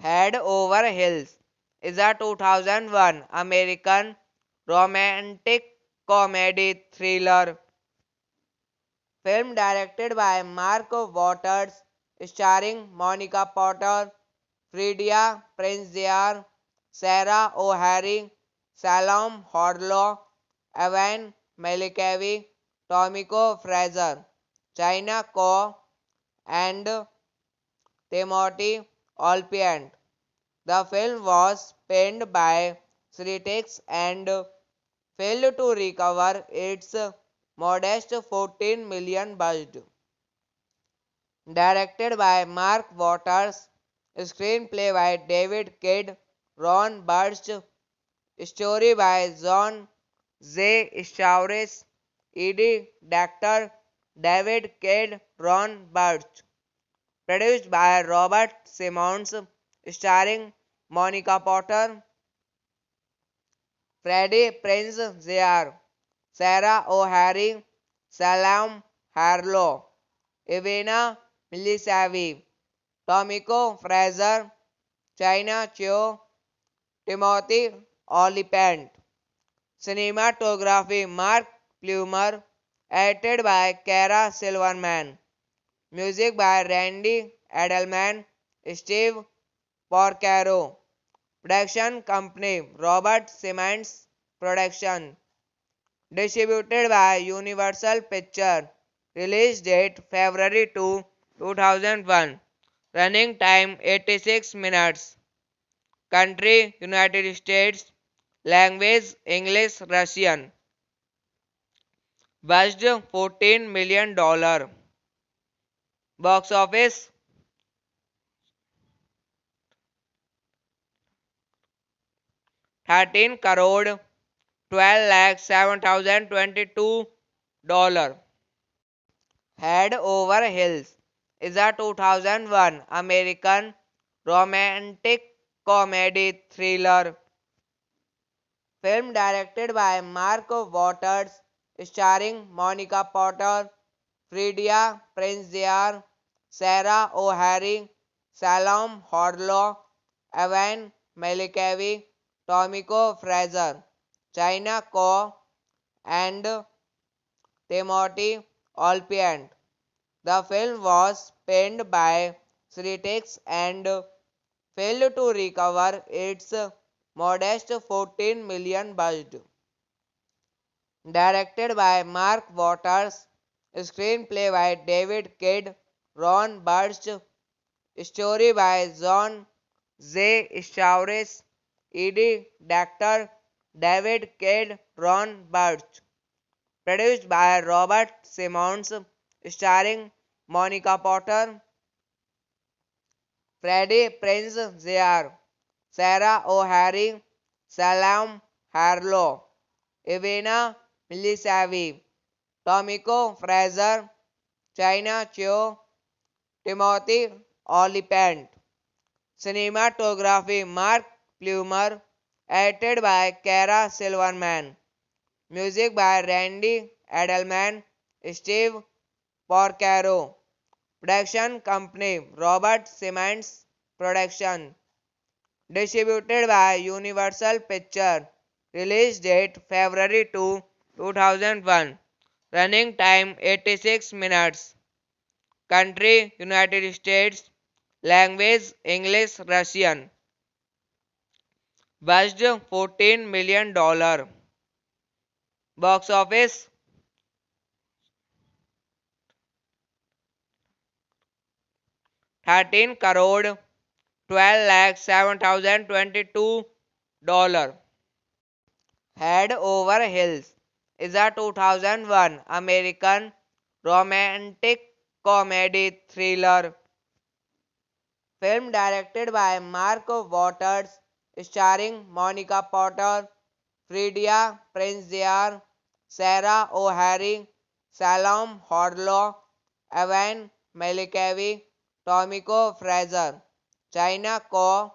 Head Over Heels is a 2001 American romantic comedy thriller film directed by Mark Waters, starring Monica Potter, Fredia Prinze Jr., Sarah O'Hara, Salom Hodlow, Evan Malikavi, Tomiko Fraser, China Ko, and Timothy Olyphant. The film was panned by critics and failed to recover its modest 14 million budget. Directed by Mark Waters, screenplay by David Kidd, Ron Burst, story by John J. Stauris, Eddie Doctor, David Kidd, Ron Burst. Produced by Robert Simmons, starring Monica Potter, Freddie Prinze Jr., Sarah O'Hara, Salam Harlow, Ivana Milisavi, Tomiko Fraser, China Cho, Timothy Olyphant. Cinematography Mark Plumer, edited by Kara Silverman. Music by Randy Edelman, Steve Porcaro. Production company Robert Simmons Production. Distributed by Universal Pictures. Release date February 2, 2001. Running time 86 minutes. Country United States. Language English Russian. Budget $14 million. Box office 13 crore 12 lakh 7,022 dollar. Head Over Heels is a 2001 American romantic comedy thriller film directed by Mark Waters, starring Monica Potter, Fredia Prinze Jr., Sarah O'Hara, Salom Hodlow, Evan Malikavi, Tomiko Fraser, China Ko, and Timothy Olyphant. The film was panned by critics and failed to recover its modest 14 million budget. Directed by Mark Waters, screenplay by David Kidd, Ron Burst, story by John Z. Stauris, Ed Doctor, David Kidd, Ron Burst. Produced by Robert Simmons, starring Monica Potter, Freddie Prinze Jr., Sarah O'Hara, Salam Harlow, Ivana Milisavi, Tomiko Fraser, China Cheo, Timothy Olyphant. Cinematography Mark Plumer, edited by Kara Silverman. Music by Randy Edelman, Steve Porcaro. Production company Robert Simmons Production. Distributed by Universal Pictures. Release date February 2, 2001. Running time 86 minutes. Country United States. Language English Russian. Budget $14 million. Box office 13 crore 12 lakh 7,022 dollar. Head Over Heels is a 2001 American romantic comedy thriller film directed by Mark Waters, starring Monica Potter, Fredia Prinze Jr., Sarah O'Hara, Salom Harlow, Evan Malikavi, Tomiko Fraser, China Ko,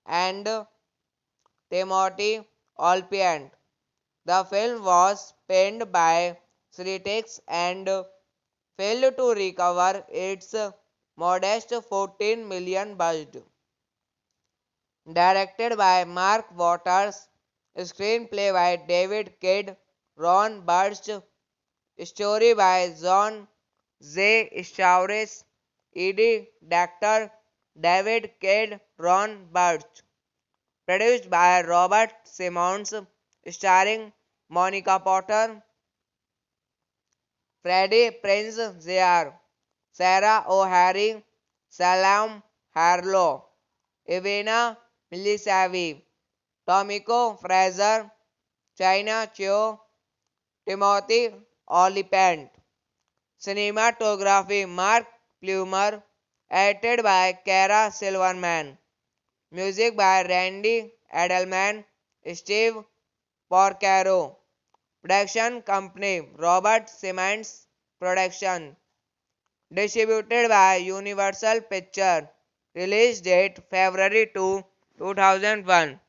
and Timothy Olyphant. The film was panned by critics and failed to recover its modest 14 million budget. Directed by Mark Waters, screenplay by David Kidd, Ron Burst, story by John Z. Stauris, Ed Doctor, David Kidd, Ron Burst. Produced by Robert Simmons, starring Monica Potter, Freddie Prinze Jr., Sarah O'Hara, Salam Harlow, Ivana Milisavi, Tomiko Fraser, China Cheo, Timothy Olyphant. Cinematography Mark Plumer, edited by Kara Silverman. Music by Randy Edelman, Steve Porcaro. Production company Robert Simmons Production. Distributed by Universal Pictures. Release date February 2, 2001.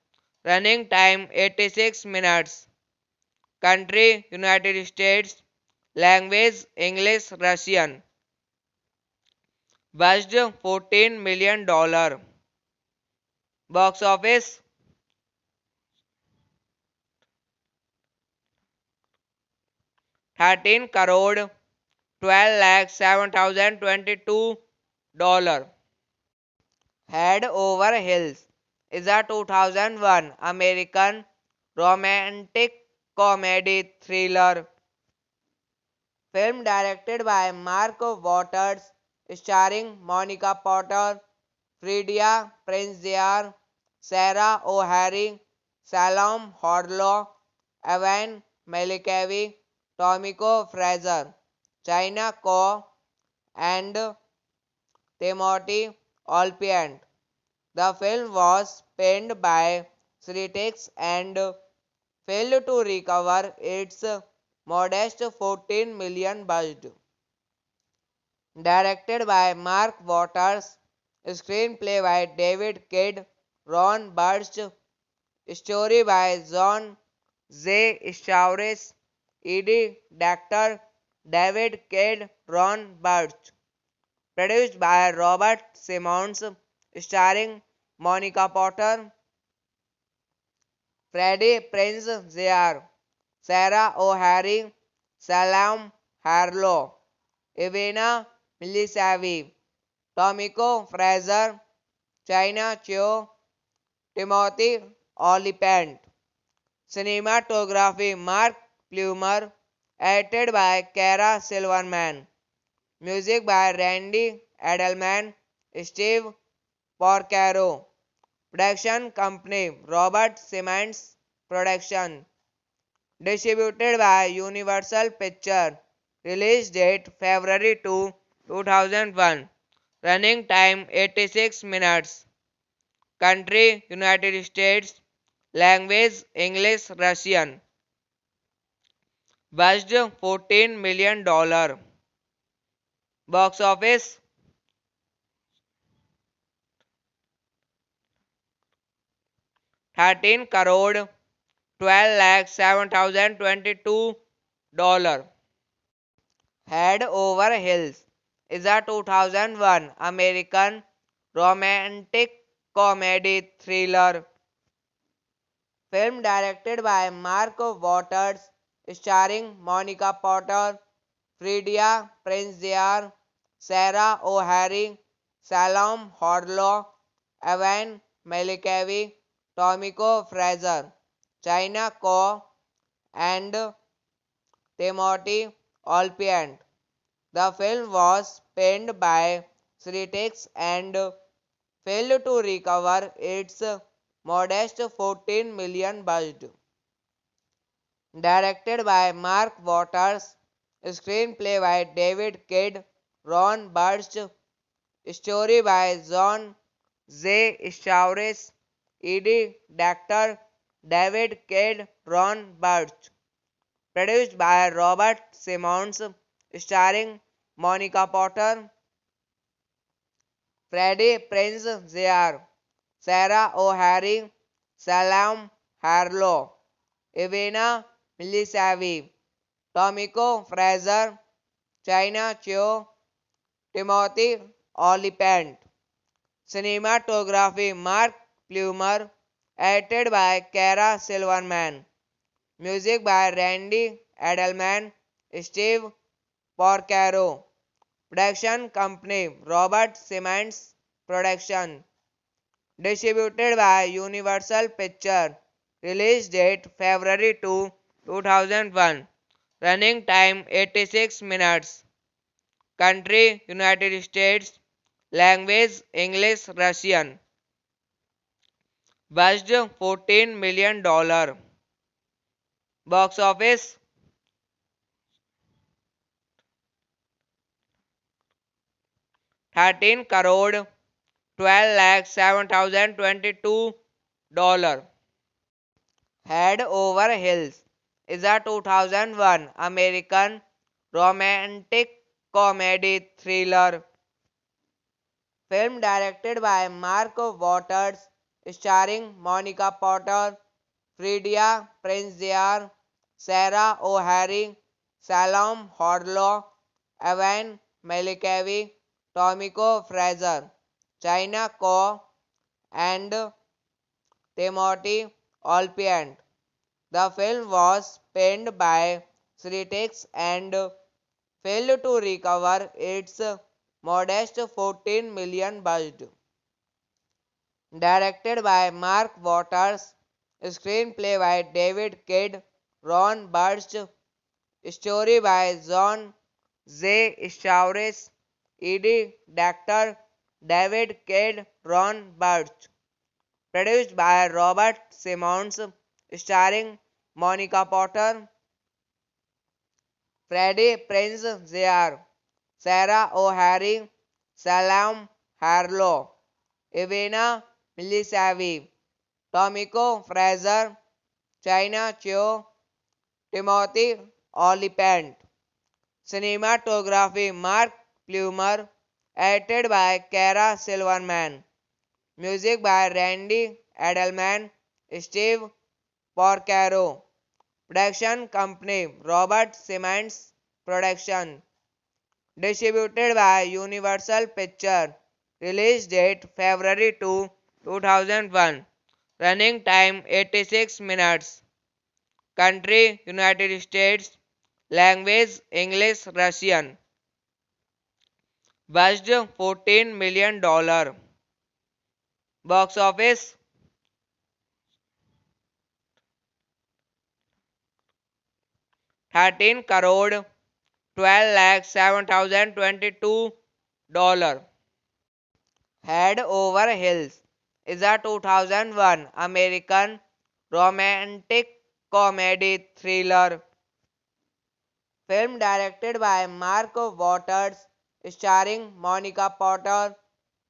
Running time 86 minutes. Country United States. Language English Russian. Budget $14 million. Box office 13 crore 12 lakh 7,022 dollar. Head Over Heels is a 2001 American romantic comedy thriller film directed by Mark Waters, starring Monica Potter, Fredia Prinze Jr., Sarah O'Hara, Salom Harlow, Evan Malikavi, Tomiko Fraser, China Ko, and Timothy Olyphant. The film was panned by critics and failed to recover its modest 14 million budget. Directed by Mark Waters, screenplay by David Kidd, Ron Burst, story by John Z. Stauris, Ed Doctor, David Kidd, Ron Burst. Produced by Robert Simmons, starring Monica Potter, Freddie Prinze Jr., Sarah O'Hara, Salam Harlow, Ivana Milisavi, Tomiko Fraser, China Cheo, Timothy Oliphant. Cinematography Mark Plumer. Edited by Kara Silverman. Music by Randy Edelman, Steve Porcaro. Production company Robert Simmons Production. Distributed by Universal Pictures. Release date February 2, 2001. Running time 86 minutes. Country United States. Language English Russian. Budget $14 million. Box office 13 crore 12 lakh 7,022 dollars. Head Over Heels is a 2001 American romantic comedy thriller film directed by Mark Waters, starring Monica Potter, Fredia Prinze Jr., Sarah O'Hara, Salome Harlow, Evan Malikavi, Tomiko Fraser, China Ko, and Timothy Olyphant. The film was panned by critics and failed to recover its modest 14 million budget. Directed by Mark Waters, screenplay by David Kidd, Ron Burst, story by John J. Stowres, Eddie Doctor, David Kidd, Ron Burst. Produced by Robert Simmons, starring Monica Potter, Freddie Prinze Jr., Sarah O'Hara, Salome Harlow, Ivana Milisavi, Tomiko Fraser, China Cho, Timothy Olyphant. Cinematography Mark Plumer. Edited by Kara Silverman. Music by Randy Edelman, Steve Porcaro. Production company Robert Simmons Production. Distributed by Universal Pictures. Release date February 2, 2001. Running time 86 minutes. Country United States. Language English Russian. Budget $14 million. Box office 13 crore 12 lakh 7,022 dollars. Head Over Heels is a 2001 American romantic comedy thriller film directed by Mark Waters, starring Monica Potter, Fredia Prinze Jr., Sarah O'Hara, Salome Harlow, Evan Malikavi, Tomiko Fraser, China Ko, and Timothy Olyphant. The film was panned by critics and failed to recover its modest 14 million budget. Directed by Mark Waters, screenplay by David Kidd, Ron Burst, story by John J. Stowres, Eddie Doctor, David Kidd, Ron Burst. Produced by Robert Simmons, starring Monica Potter, Freddie Prinze Jr., Sarah O'Hara, Salome Harlow, Ivana Milisavi, Tomiko Fraser, China Cho, Timothy Olyphant. Cinematography Mark Plumer. Edited by Kara Silverman. Music by Randy Edelman, Steve Porcaro. Production company Robert Simmons Production. Distributed by Universal Pictures. Release date February 2, 2001. Running time 86 minutes. Country United States. Language English Russian. Budget $14 million. Box office 13 crore 12 lakh 7,022 dollar. Head Over Heels is a 2001 American romantic comedy thriller film directed by Mark Waters, starring Monica Potter,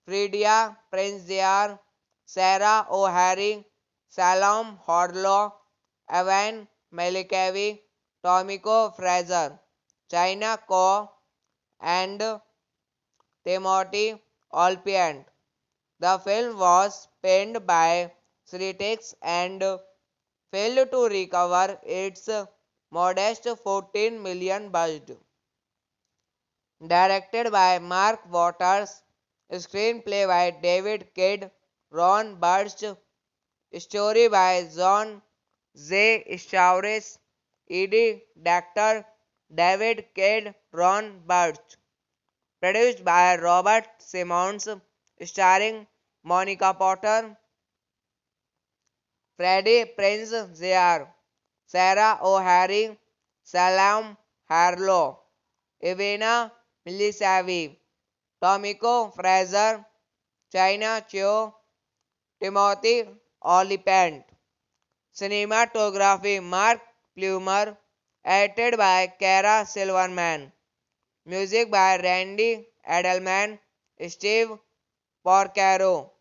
Fredia Prinze Jr., Sarah O'Hara, Salom Hodlow, Evan Malikavi, Tomiko Fraser, China Ko, and Timothy Olyphant. The film was panned by critics and failed to recover its modest 14 million budget. Directed by Mark Waters, screenplay by David Kidd, Ron Burst, story by John J. Stauris, E.D. Director David Kidd, Ron Burst. Produced by Robert Simmons, starring Monica Potter, Freddie Prinze Jr., Sarah O'Hara, Salam Harlow, Ivana Milisavi, Tomiko Fraser, China Cho, Timothy Olyphant. Cinematography Mark Plumer, edited by Kara Silverman. Music by Randy Edelman, Steve Porcaro.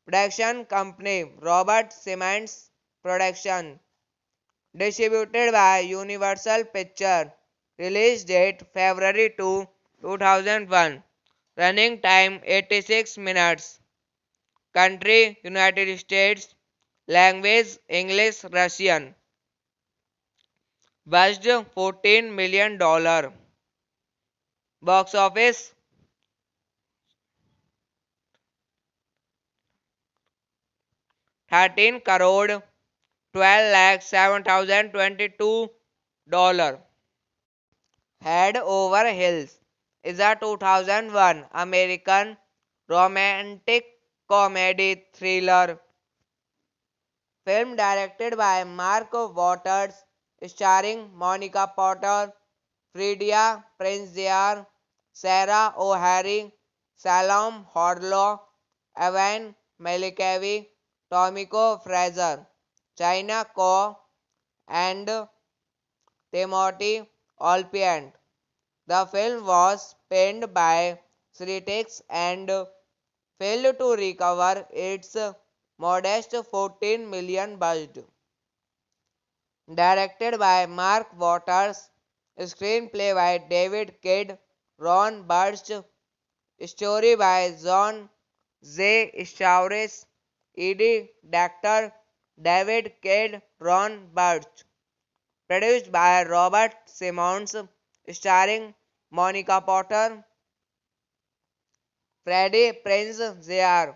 Production company Robert Simmons Production. Distributed by Universal Pictures. Release date February 2, 2001. Running time 86 minutes. Country United States. Language English Russian. Budget $14 million. Box office 13 crore 12 lakh 7,022 dollar. Head Over Heels is a 2001 American romantic comedy thriller film directed by Mark Waters, starring Monica Potter, Fredia Prinze Jr., Sarah O'Hara, Salom Hodlow, Evan Malikavi, Tomiko Fraser, China Ko, and Timothy Olyphant. The film was panned by critics and failed to recover its modest 14 million budget. Directed by Mark Waters, screenplay by David Kidd, Ron Burst, story by John J. Stauris, E.D. Director David Kidd, Ron Burst. Produced by Robert Simmons, starring Monica Potter, Freddie Prinze Jr.,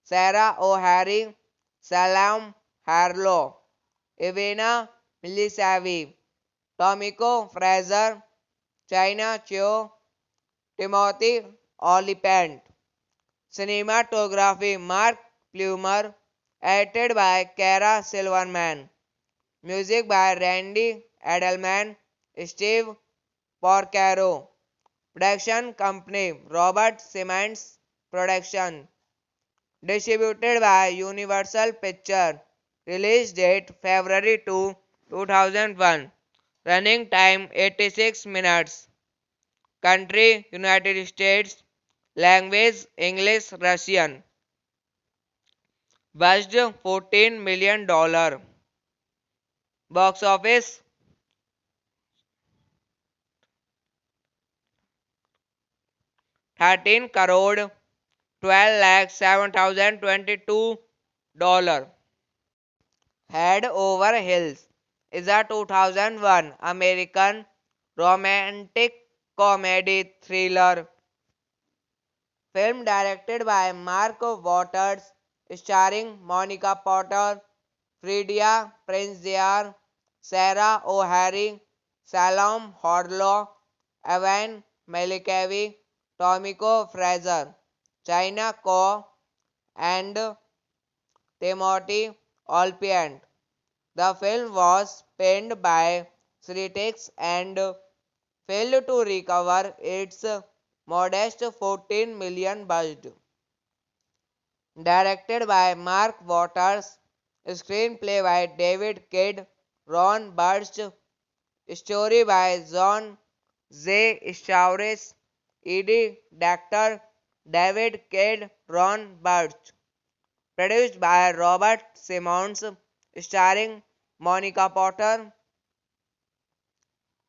Sarah O'Hara, Salam Harlow, Ivana Milisavi, Tomiko Fraser, China Cho, Timothy Olyphant. Cinematography Mark Plumer, edited by Kara Silverman. Music by Randy Edelman, Steve Porcaro. Production company Robert Simmons Production. Distributed by Universal Pictures. Release date February 2, 2001. Running time 86 minutes. Country United States. Language English Russian. Budget $14 million. Box office 13 crore 12 lakh 7,022 dollar. Head Over Heels is a 2001 American romantic comedy thriller film directed by Mark Waters, starring Monica Potter, Fredia Prinze Jr., Sarah O'Hara, Salom Hodlow, Evan Malikavi, Tomiko Fraser, China Ko, and Timothy Olyphant. The film was panned by critics and failed to recover its modest 14 million budget. Directed by Mark Waters, screenplay by David Kidd, Ron Burst, story by John J. Stauris, Ed. Director David Kidd, Ron Burst. Produced by Robert Simmons, starring Monica Potter,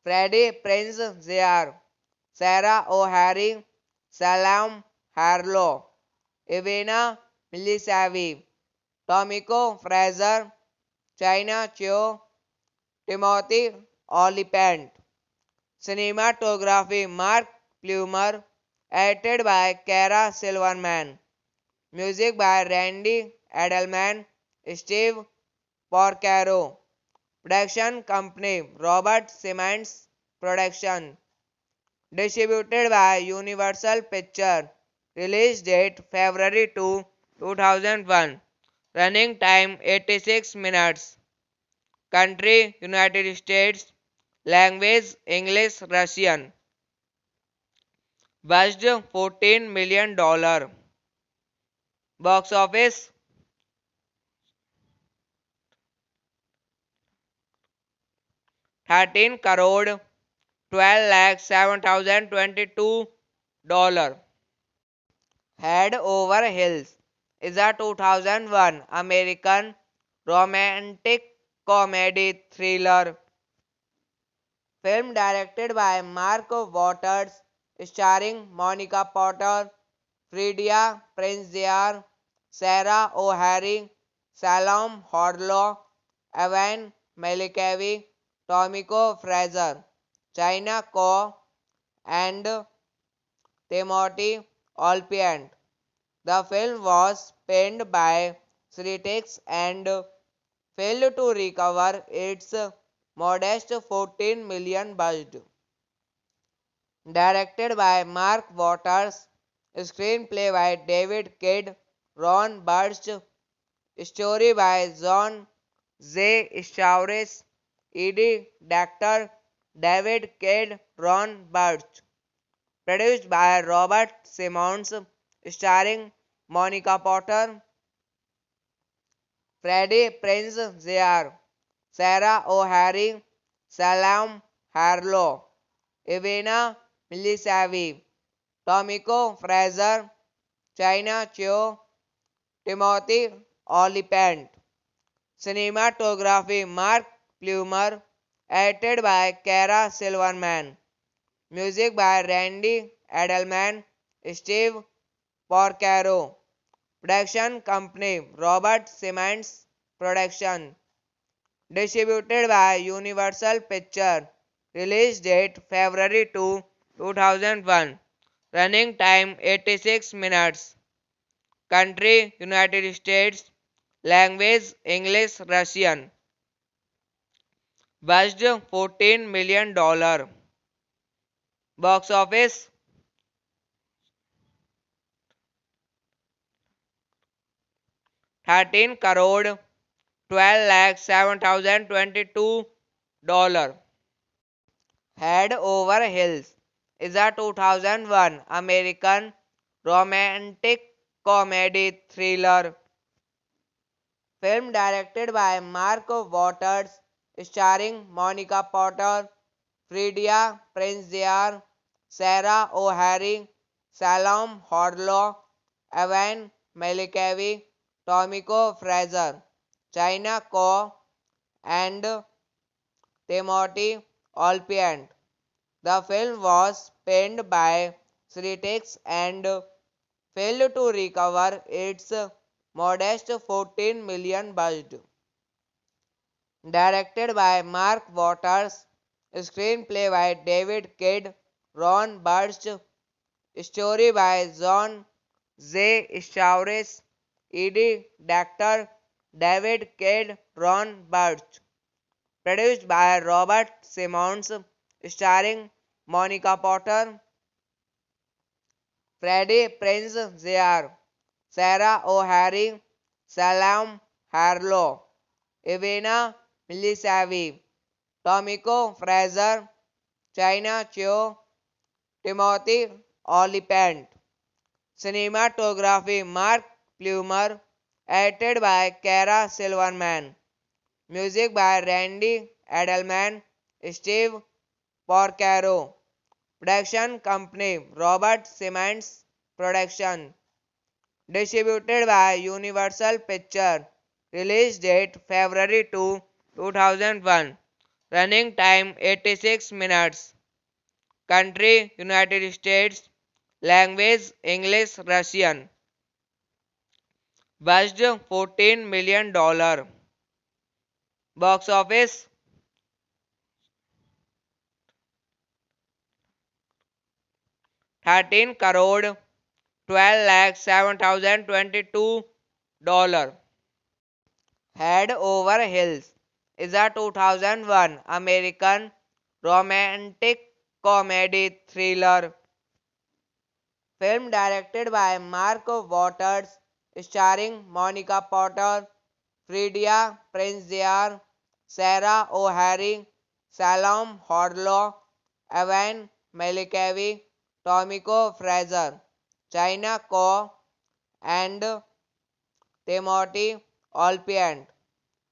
Freddie Prinze Jr., Sarah O'Hara, Salam Harlow, Ivana Milisavi, Tomiko Fraser, China Cho, Timothy Olyphant. Cinematography Mark Plumer, edited by Kara Silverman. Music by Randy Edelman, Steve Porcaro. Production company Robert Simmons Production. Distributed by Universal Pictures. Release date February 2, 2001. Running time 86 minutes. Country United States. Language English Russian. Budget $14 million. Box office 13 crore 12 lakh 7,022 dollar. Head Over Heels is a 2001 American romantic comedy thriller film directed by Mark Waters, starring Monica Potter, Fredia Prinze Jr., Sarah O'Hara, Salom Harlow, Evan Malikavi, Tomiko Fraser, China Ko, and Timothy Olyphant. The film was panned by critics and failed to recover its modest 14 million budget. Directed by Mark Waters, screenplay by David Kidd, Ron Burst, story by John J. Stauris, Ed. Director David Kidd, Ron Burst. Produced by Robert Simmons, starring Monica Potter, Freddie Prinze Jr., Sarah O'Hara, Salam Harlow, Ivana Milisavi, Tomiko Fraser, China Cho, Timothy Olyphant. Cinematography Mark Plumer, edited by Kara Silverman. Music by Randy Edelman, Steve Porcaro. Production company Robert Simmons Production. Distributed by Universal Pictures. Release date February 2, 2001. Running time 86 minutes. Country United States. Language English Russian. Budget $14 million. Box office 13 crore 12 lakh 7,022 dollar. Head Over Heels is a 2001 American romantic comedy thriller film directed by Mark Waters, starring Monica Potter, Fredia Prinze Jr., Sarah O'Hara, Salom Harlow, Evan Malikavi, Tomiko Fraser, China Ko, and Timothy Olyphant. The film was panned by critics and failed to recover its modest 14 million budget. Directed by Mark Waters, screenplay by David Kidd, Ron Burst, story by John J. Stauris, Ed. Director David Kidd, Ron Burst. Produced by Robert Simmons, starring Monica Potter, Freddie Prinze Jr., Sarah O'Hara, Salam Harlow, Ivana Milisavi, Tomiko Fraser, China Cheo, Timothy Olyphant. Cinematography Mark Plumer, edited by Kara Silverman. Music by Randy Edelman, Steve Porcaro. Production company Robert Simmons Production. Distributed by Universal Pictures. Release date February 2, 2001. Running time 86 minutes. Country United States. Language English Russian. Budget $14 million. Box office 13 crore 12 lakh 7,022 dollar. Head Over Heels is a 2001 American romantic comedy thriller film directed by Mark Waters, starring Monica Potter, Fredia Prinze Jr., Sarah O'Hara, Salome Harlow, Evan Malikavi, Tomiko Fraser, China Ko, and Timothy Olyphant.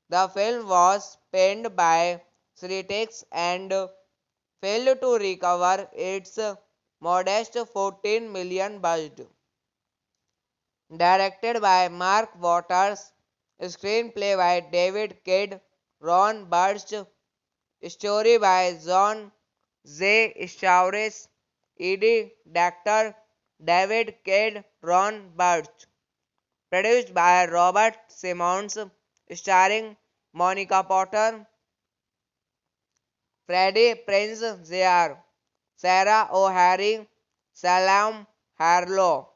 The film was panned by critics and failed to recover its modest 14 million budget. Directed by Mark Waters, screenplay by David Kidd, Ron Burst, story by John J. Stauris, Eddie Doctor, David Kidd, Ron Burst. Produced by Robert Simmons, starring Monica Potter, Freddie Prinze Jr., Sarah O'Hara, Salome Harlow,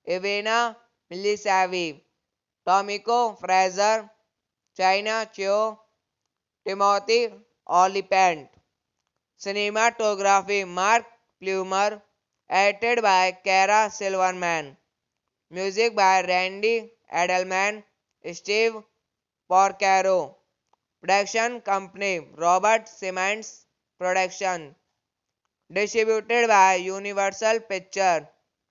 Ivana Milisavi, Tomiko Fraser, China Cheo, Timothy Olyphant. Cinematography Mark Plumer, edited by Kara Silverman. Music by Randy Edelman, Steve Porcaro. Production company Robert Simmons Production. Distributed by Universal Pictures.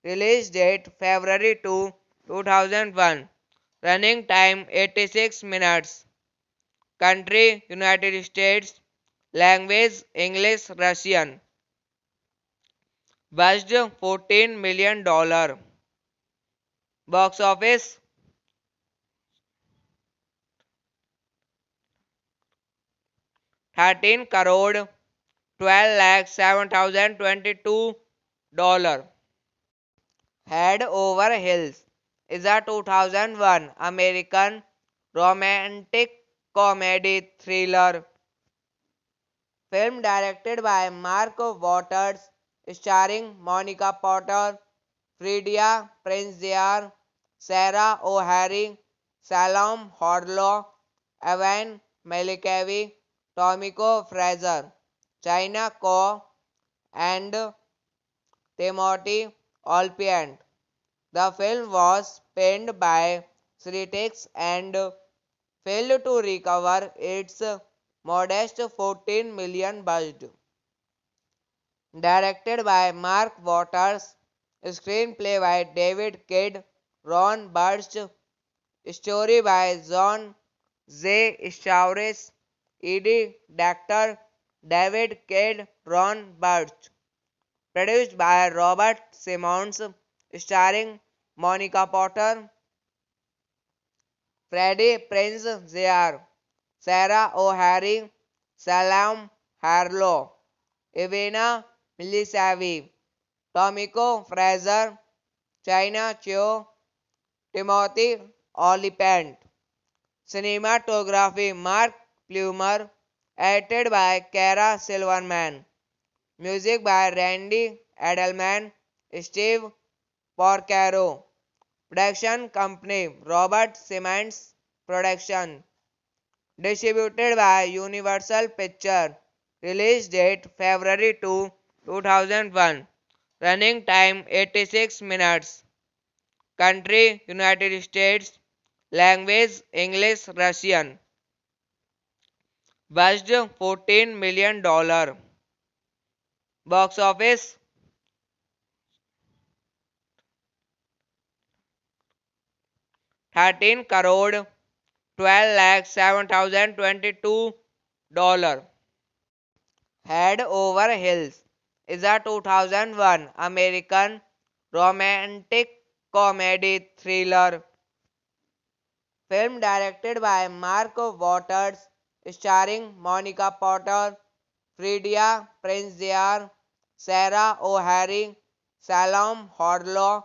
Release date February 2, 2001. Running time 86 minutes. Country United States. Language English Russian. Budget $14 million. Box office 13 crore 12 lakh 7,022 dollar. Head Over Heels is a 2001 American romantic comedy thriller film directed by Mark Waters, starring Monica Potter, Fredia Prinze Jr., Sarah O'Hara, Salome Harlow, Evan Malikavi, Tomiko Fraser, China Ko, and Timothy Olyphant. The film was panned by critics and failed to recover its modest 14 million budget. Directed by Mark Waters, screenplay by David Kidd, Ron Burst, story by John J. Stauris, Eddie Doctor, David Kidd, Ron Burst. Produced by Robert Simmons, starring Monica Potter, Freddie Prinze Jr., Sarah O'Hara, Salome Harlow, Ivana Milisavi, Tomiko Fraser, China Cheo, Timothy Olyphant. Cinematography Mark Plumer, edited by Kara Silverman. Music by Randy Edelman, Steve Porcaro. Production company Robert Simmons Production. Distributed by Universal Pictures. Release date February 2, 2001. Running time 86 minutes. Country United States. Language English Russian. budged $14 million. Box office 13 crore 12 lakh 7,022 dollar. Head Over Heels is a 2001 American romantic comedy thriller film directed by Mark Waters, starring Monica Potter, Fredia Prinze Jr., Sarah O'Hara, Salom Hodlow,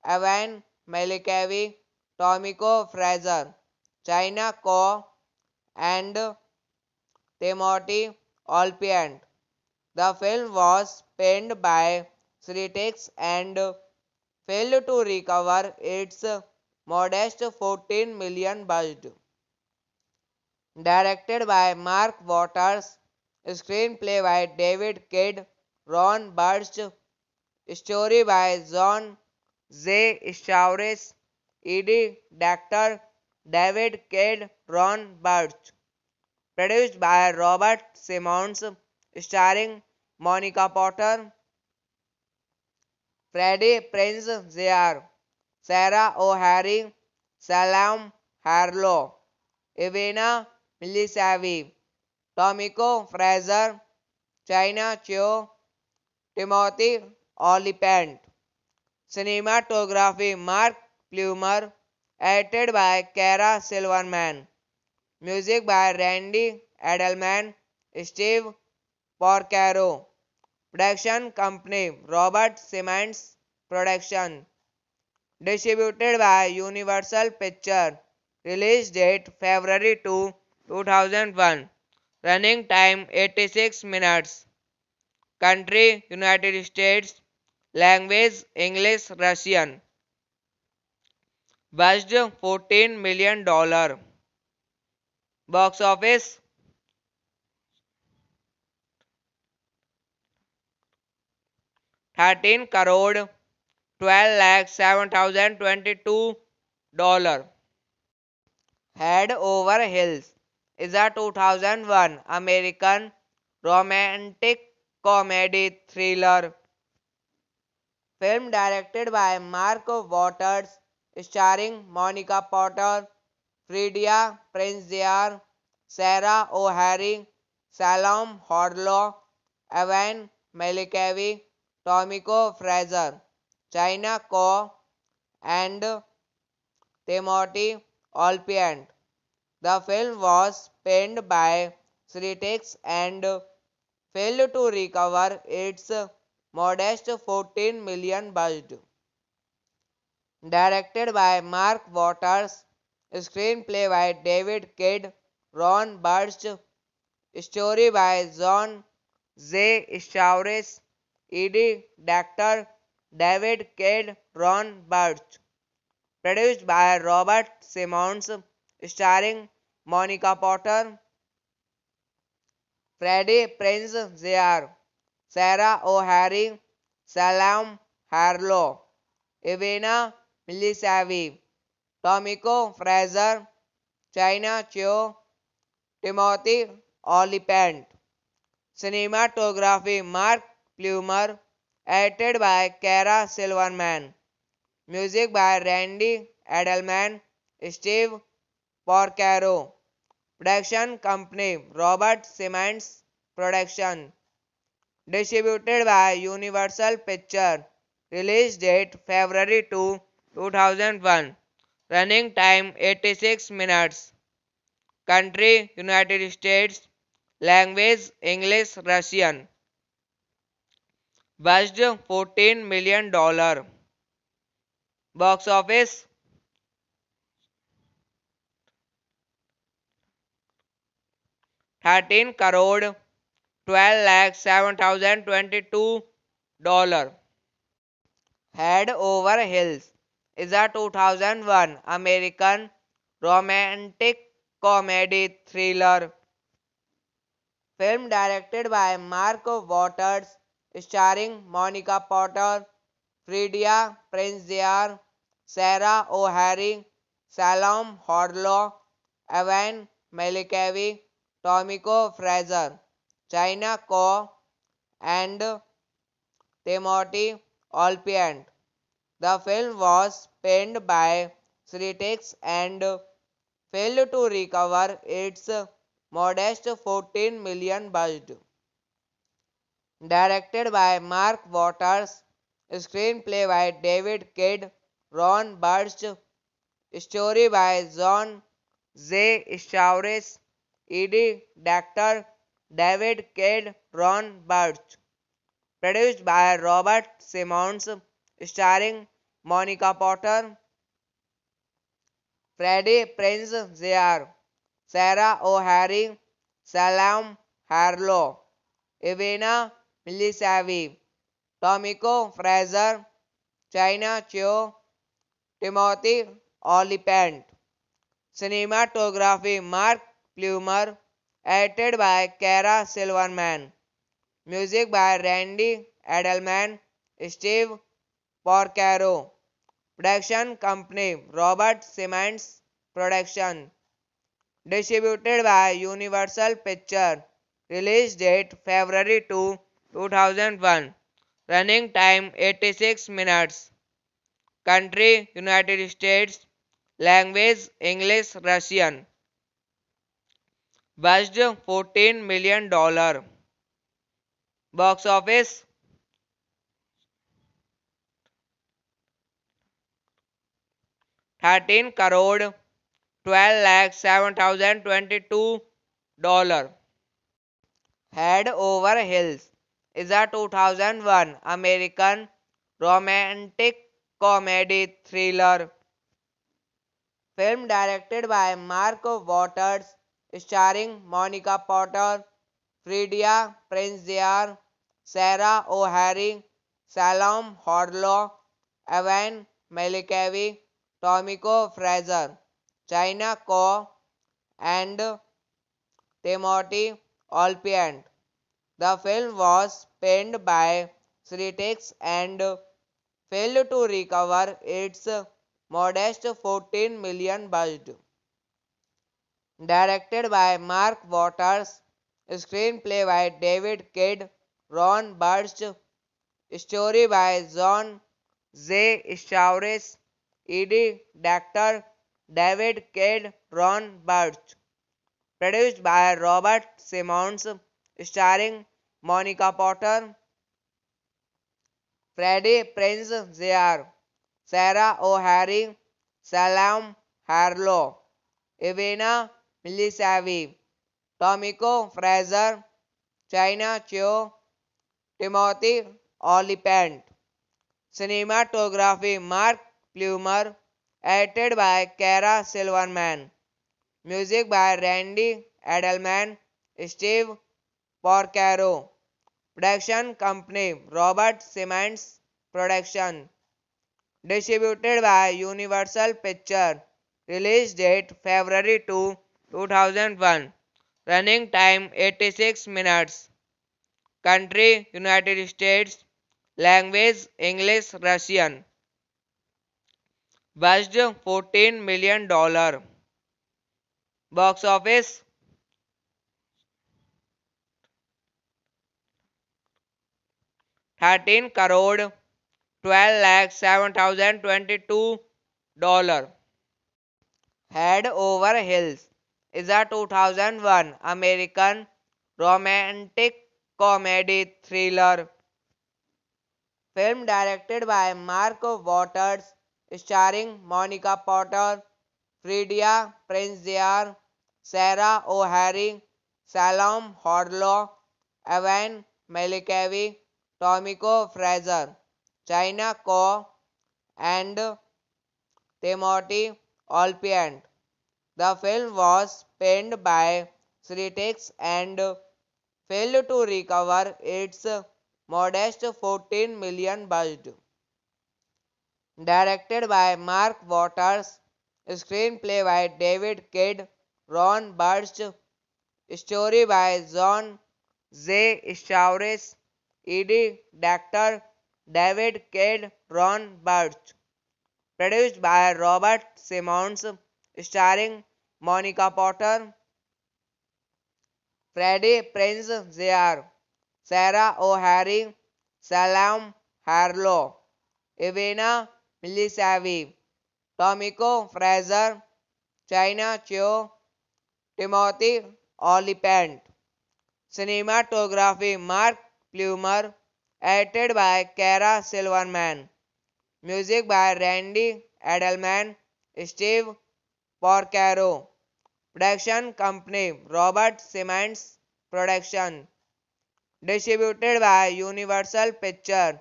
Evan Malikavi, Tomiko Fraser, China Ko, and Timothy Olyphant. The film was panned by critics and failed to recover its modest 14 million budget. Directed by Mark Waters, screenplay by David Kidd, Ron Burst, story by John J. Stauris, Eddie Doctor, David Kidd, Ron Burst. Produced by Robert Simmons, starring Monica Potter, Freddie Prinze Jr., Sarah O'Hara, Salem Harlow, Ivana Milisavi, Tomiko Fraser, China Cho, Timothy Olyphant. Cinematography Mark Plumer, edited by Kara Silverman. Music by Randy Edelman, Steve Porcaro. Production company Robert Simmons Production. Distributed by Universal Pictures. Release date February 2, 2001. Running time 86 minutes. Country United States. Language English Russian. Budget $14 million. Box office 13 crore 12 lakh 7,022 dollar. Head Over Heels is a 2001 American romantic comedy thriller film directed by Mark Waters, starring Monica Potter, Fredia Prinze Jr., Sarah O'Hara, Salom Hodlow, Evan Malikavi, Tomiko Fraser, China Ko, and Timothy Olyphant. The film was panned by critics and failed to recover its modest 14 million budget. Directed by Mark Waters, screenplay by David Kidd, Ron Burst, story by John J. Stauris, Eddie Doctor, David Kidd, Ron Burst. Produced by Robert Simmons, starring Monica Potter, Freddie Prinze Jr., Sarah O'Hara, Salem Harlow, Ivana Milisavi, Tomiko Fraser, China Cho, Timothy Olyphant. Cinematography Mark Plumer, edited by Kara Silverman. Music by Randy Edelman, Steve Porcaro. Production company Robert Simmons Production. Distributed by Universal Pictures. Release date February 2, 2001. Running time 86 minutes. Country United States. Language English Russian. Budget $14 million. Box office 13 crore 12 lakh 7,022 dollar. Head Over Heels is a 2001 American romantic comedy thriller film directed by Mark Waters, starring Monica Potter, Fredia Prinze Jr., Sarah O'Hara, Salom Hodlow, Evan Malikavi, Tomiko Fraser, China Co, and Timothy Olyphant. The film was panned by critics and failed to recover its modest 14 million budget. Directed by Mark Waters, screenplay by David Kidd, Ron Burst, story by John J. Stowres, Eddie Doctor, David Kidd, Ron Burst. Produced by Robert Simmons, starring Monica Potter, Freddie Prinze Jr., Sarah O'Hara, Salam Harlow, Ivana Milisavi, Tomiko Fraser, China Cho, Timothy Olyphant. Cinematography Mark Plumer, edited by Kara Silverman. Music by Randy Edelman, Steve Porcaro. Production company Robert Simmons Production. Distributed by Universal Pictures. Release date February 2, 2001. Running time 86 minutes. Country United States. Language English Russian. Budget $14 million. Box office 13 crore 12 lakh 7,022 dollar. Head Over Heels is a 2001 American romantic comedy thriller film directed by Mark Waters, starring Monica Potter, Fredia Prinze Jr., Sarah O'Hara, Salom Harlow, Evan Malikavi, Tomiko Fraser, China Co, and Timothy Olyphant. The film was panned by critics and failed to recover its modest 14 million budget. Directed by Mark Waters, screenplay by David Kidd, Ron Burst, story by John J. Stowres, Eddie Doctor, David Kidd, Ron Burst. Produced by Robert Simmons, starring Monica Potter, Freddie Prinze Jr., Sarah O'Hara, Salam Harlow, Ivana Milisavi, Tomiko Fraser, China Cho, Timothy Olyphant. Cinematography Mark Plumer, edited by Kara Silverman. Music by Randy Edelman, Steve Porcaro. Production company Robert Simmons Production. Distributed by Universal Pictures. Release date February 2, 2001. Running time 86 minutes. Country United States. Language English Russian. Budget $14 million. Box office 13 crore 12 lakh 7,022 dollar. Head Over Heels is a 2001 American romantic comedy thriller film directed by Mark Waters, starring Monica Potter, Fredia Prinze Jr., Sarah O'Hara, Salom Harlow, Evan Malikavi, Tomiko Fraser, China Co, and Timothy Olyphant. The film was panned by critics and failed to recover its modest 14 million budget. Directed by Mark Waters, screenplay by David Kidd, Ron Burst, story by John J. Stowres, Eddie Doctor, David Kidd, Ron Burst. Produced by Robert Simmons, starring Monica Potter, Freddie Prinze Jr., Sarah O'Hara, Salam Harlow, Ivana Milisavi, Tomiko Fraser, China Cheo, Timothy Olyphant. Cinematography Mark Plumer, edited by Kara Silverman. Music by Randy Edelman, Steve Porcaro. Production company Robert Simmons Production. Distributed by Universal Pictures.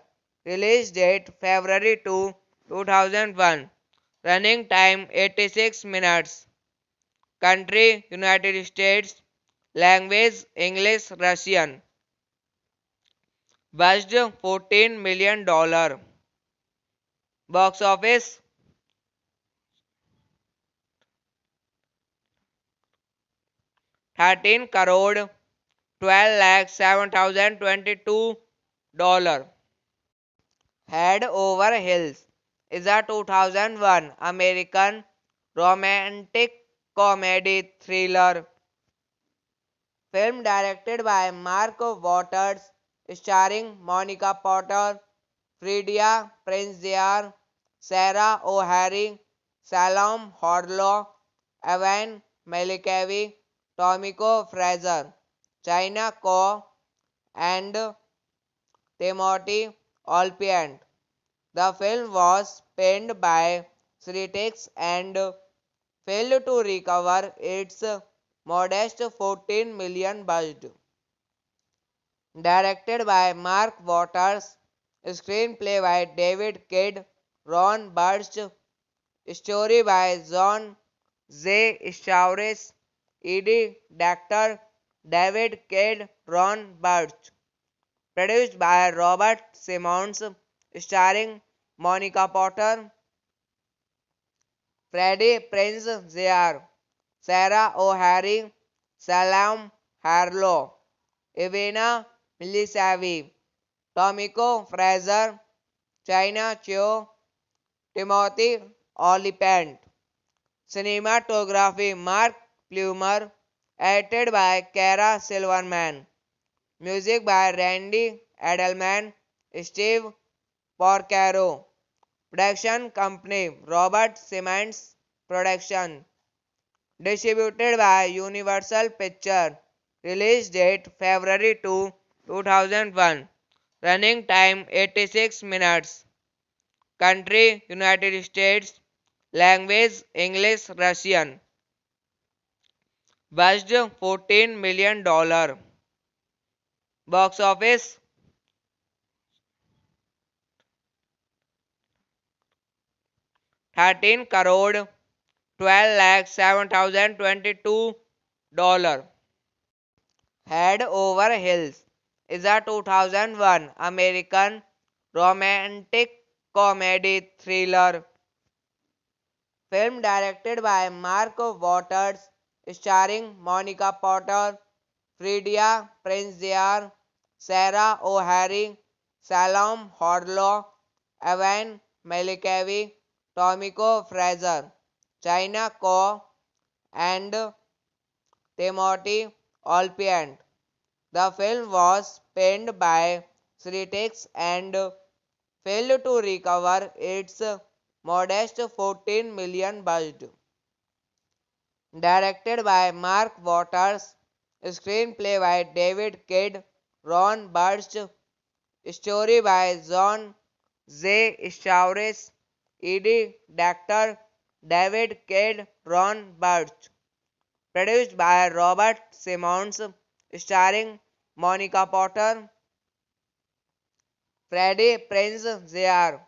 Release date February 2, 2001. Running time 86 minutes. Country United States. Language English Russian. Budget $14 million. Box office 13 crore 12 lakh 7,022 dollar. Head Over Heels is a 2001 American romantic comedy thriller film directed by Mark Waters, starring Monica Potter, Fredia Prinze Jr., Sarah O'Hara, Salom Harlow, Evan Malikavi, Tomiko Fraser, China Ko, and Timothy Olyphant. The film was panned by critics and failed to recover its modest 14 million budget. Directed by Mark Waters, screenplay by David Kidd, Ron Burst, story by John J. Stauris, ED Director David Kidd, Ron Burst. Produced by Robert Simmons, starring Monica Potter, Freddie Prinze Jr., Sarah O'Hara, Salam Harlow, Ivana Milisavi, Tomiko Fraser, China Cheo, Timothy Olyphant. Cinematography Mark Plumer, edited by Kara Silverman. Music by Randy Edelman, Steve Porcaro. Production company Robert Simmons Production. Distributed by Universal Pictures. Release date February 2, 2001. Running time 86 minutes. Country United States. Language English Russian. Budget $14 million. Box office 13 crore 12 lakh 7,022 dollar. Head Over Heels is a 2001 American romantic comedy thriller film directed by Mark Waters, starring Monica Potter, Fredia Prinze Jr., Sarah O'Hara, Salom Harlow, Evan Malikavi, Tomiko Fraser, China Ko, and Timothy Olyphant. The film was panned by critics and failed to recover its modest 14 million budget. Directed by Mark Waters, screenplay by David Kidd, Ron Burst, story by John J. Stauris, ED Director David Kidd, Ron Burst. Produced by Robert Simmons, starring Monica Potter, Freddie Prinze Jr.,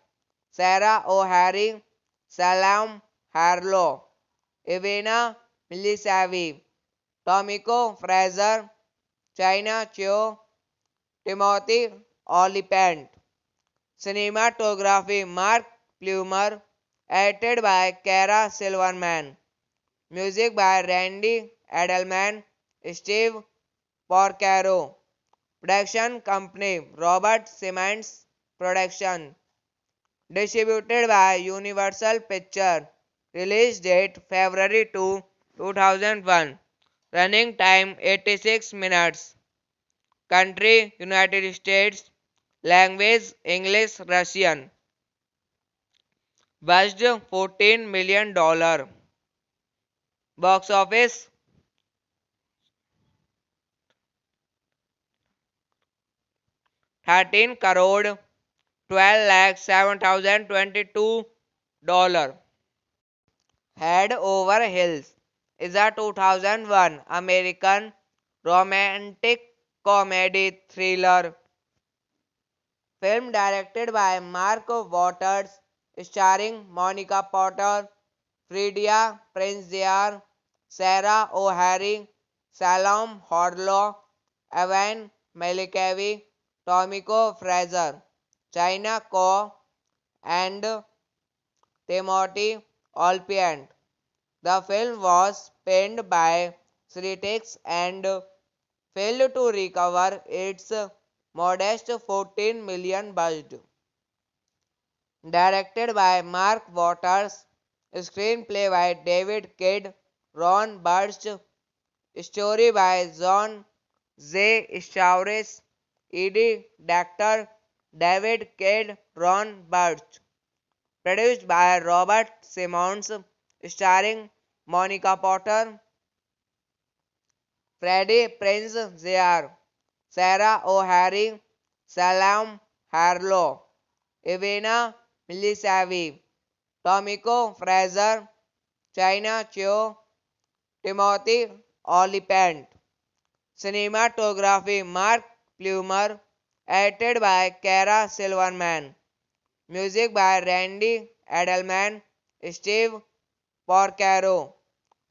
Sarah O'Hara, Salam Harlow, Ivana Milisavi, Tomiko Fraser, China Cheo, Timothy Olyphant. Cinematography Mark Plumer, edited by Kara Silverman. Music by Randy Edelman, Steve Porcaro. Production company Robert Simmons Production. Distributed by Universal Pictures. Release date February 2, 2001. Running time 86 minutes. Country United States. Language English Russian. Budget $14 million. Box office 13 crore 12 lakh 7,022 dollar. Head Over Heels is a 2001 American romantic comedy thriller film directed by Mark Waters, starring Monica Potter, Fredia Prinze Jr., Sarah O'Hara, Salom Harlow, Evan Malikavi, Tomiko Fraser, China Ko, and Timothy Olyphant. The film was panned by critics and failed to recover its modest 14 million budget. Directed by Mark Waters, screenplay by David Kidd, Ron Burst, story by John J. Stauris, Ed Doctor, David Kidd, Ron Burst. Produced by Robert Simmons, starring Monica Potter, Freddie Prinze Jr., Sarah O'Hara, Salem Harlow, Ivana Milisavi, Tomiko Fraser, China Cho, Timothy Olyphant. Cinematography Mark Plumer, edited by Kara Silverman. Music by Randy Edelman, Steve Porcaro.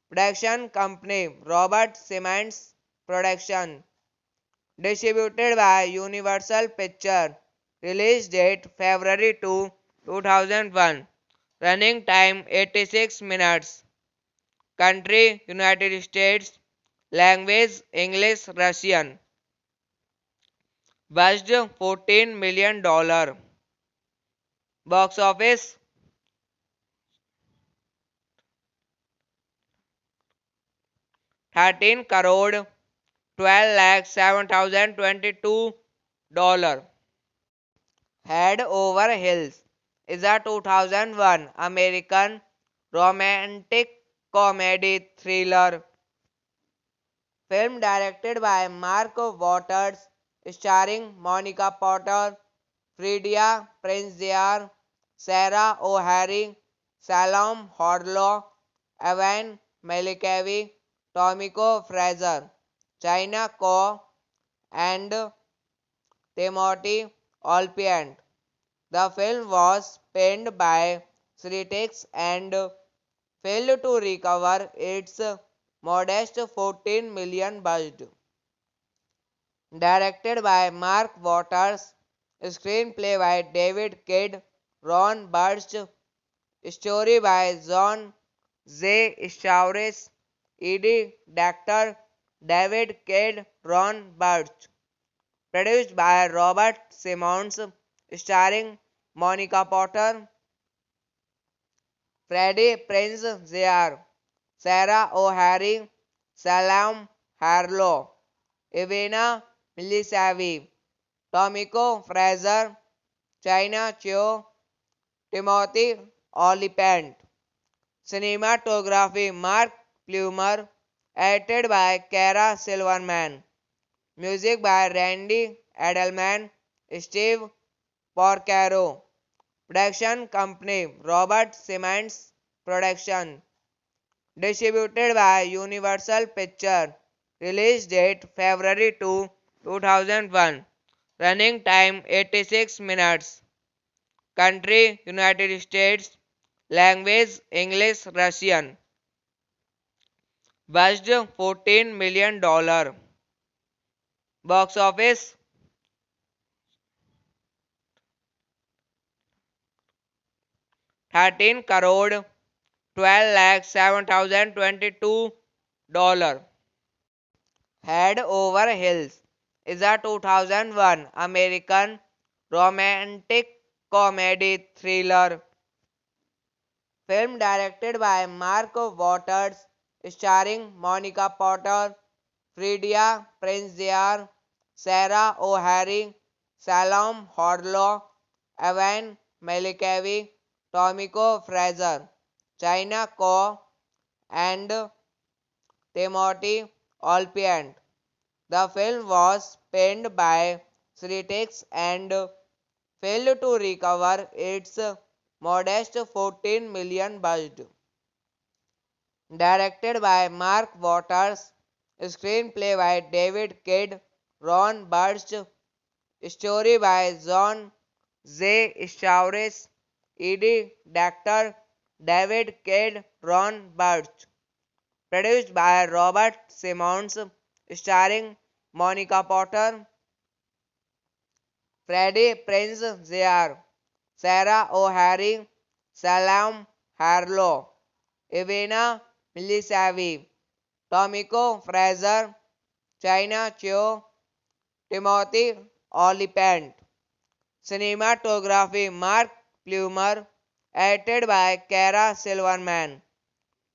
Production company Robert Simmons Production. Distributed by Universal Pictures. Release date February 2, 2001. Running time 86 minutes. Country United States. Language English Russian. Budget $14 million. Box office 13 crore 12 lakh 7,022 dollar. Head Over Heels is a 2001 American romantic comedy thriller film directed by Mark Waters, starring Monica Potter, Fredia Prinze Jr., Sarah O'Hara, Salom Harlow, Evan Malikavi, Tomiko Fraser, China Ko, and Timothy Olyphant. The film was panned by critics and failed to recover its modest 14 million budget. Directed by Mark Waters, screenplay by David Kidd, Ron Burst, story by John J. Stauris, Ed Doctor, David Kidd, Ron Burst. Produced by Robert Simmons, starring Monica Potter, Freddie Prinze Jr., Sarah O'Hara, Salem Harlow, Ivana Milisavi, Tomiko Fraser, China Cho, Timothy Olyphant. Cinematography Mark Plumer, edited by Kara Silverman. Music by Randy Edelman, Steve Porcaro. Production company Robert Simmons Production. Distributed by Universal Pictures. Release date February 2, 2001. Running time 86 minutes. Country United States. Language English Russian. Budget $14 million. Box office 13 crore 12 lakh 7,022 dollar. Head Over Heels is a 2001 American romantic comedy thriller film directed by Mark Waters, starring Monica Potter, Fredia Prinze Jr., Sarah O'Hara, Salome Harlow, Evan Malikavi, Tomiko Fraser, China Ko, and Timothy Olyphant. The film was panned by critics and failed to recover its modest 14 million budget. Directed by Mark Waters, screenplay by David Kidd, Ron Burst, story by John J. Stauris, Ed Doctor, David Kidd, Ron Burst. Produced by Robert Simmons, starring Monica Potter, Freddie Prinze Jr., Sarah O'Hara, Salome Harlow, Ivana Milisavi, Tomiko Fraser, China Cho, Timothy Olyphant. Cinematography Mark Plumer, edited by Kara Silverman.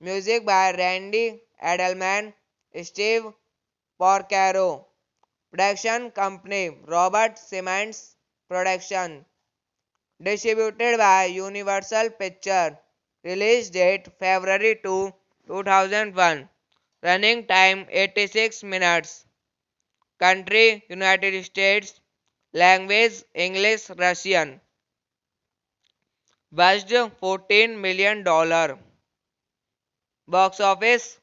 Music by Randy Edelman, Steve Porcaro. Production company Robert Simmons Production. Distributed by Universal Pictures. Release date February 2, 2001. Running time 86 minutes. Country United States. Language English Russian. Budget $14 million. Box office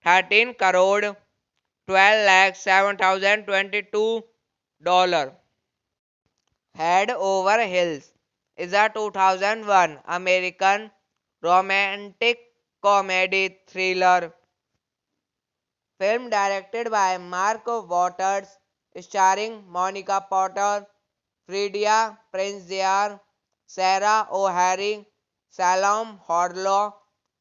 13 crore 12 lakh 7,022 dollar. Head Over Heels is a 2001 American romantic comedy thriller film directed by Mark Waters, starring Monica Potter, Fredia Prinze Jr., Sarah O'Hara, Salome Harlow,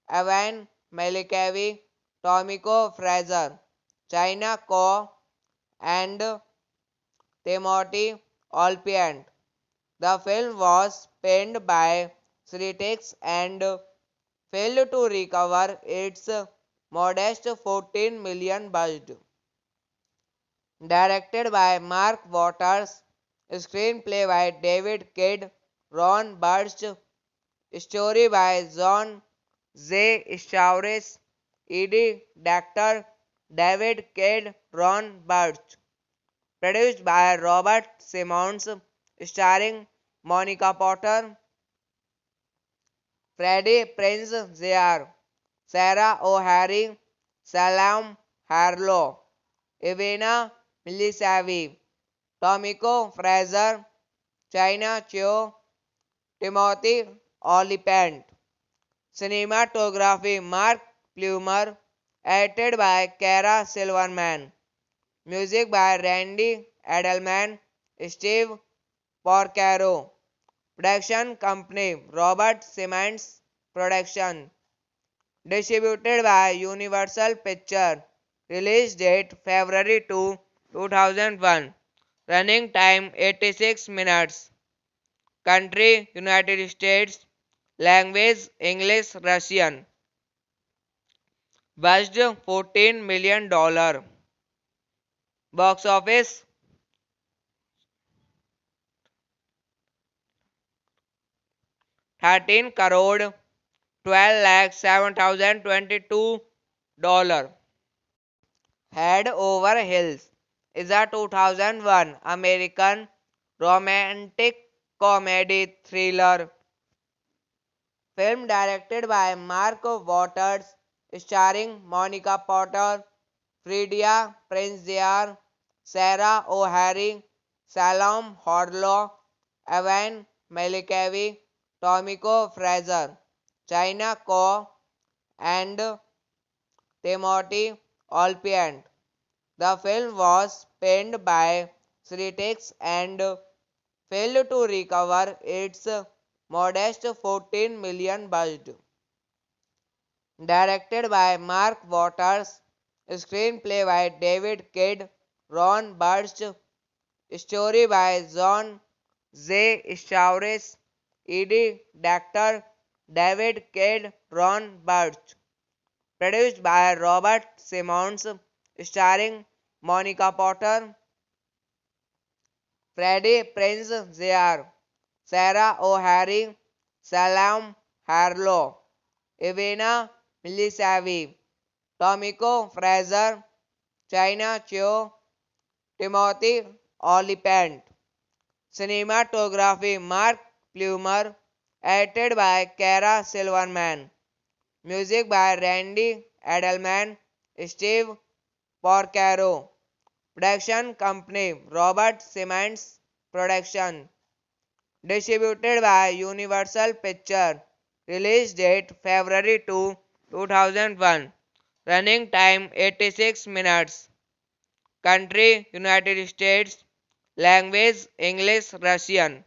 Evan Malikavi, Tomiko Fraser, China Ko, and Timothy Olyphant. The film was panned by critics and failed to recover its modest 14 million budget. Directed by Mark Waters, screenplay by David Kidd, Ron Burst, story by John J. Stauris, Ed Doctor, David Kidd, Ron Burst. Produced by Robert Simmons, starring Monica Potter, Freddie Prinze Jr., Sarah O'Hara, Salome Harlow, Ivana Milisavi, Tomiko Fraser, China Cho, Timothy Olyphant. Cinematography Mark Plumer, edited by Kara Silverman. Music by Randy Edelman, Steve Porcaro. Production company Robert Simmons Production. Distributed by Universal Pictures. Release date February 2, 2001. Running time 86 minutes. Country United States. Language English Russian. Budget $14 million. Box office 13 crore 12 lakh 7,022 dollar. Head Over Heels is a 2001 American romantic comedy thriller film directed by Mark Waters, starring Monica Potter, Fredia Prinze Jr., Sarah O'Hara, Salome Harlow, Evan Malikavi, Tomiko Fraser, China Ko, and Timothy Olyphant. The film was panned by critics and failed to recover its modest 14 million budget. Directed by Mark Waters, screenplay by David Kidd, Ron Burst, story by John J. Stauris, E.D. Director David Cade Ron Birch. Produced by Robert Simmons. Starring Monica Potter, Freddie Prinze Jr., Sarah O'Hara, Salam Harlow, Ivana Milisavi, Tomiko Fraser, China Cheo, Timothy Olyphant. Cinematography Mark Plumer. Edited by Kara Silverman. Music by Randy Edelman, Steve Porcaro. Production company Robert Simmons Production. Distributed by Universal Pictures. Release date February 2, 2001. Running time 86 minutes. Country United States. Language English Russian.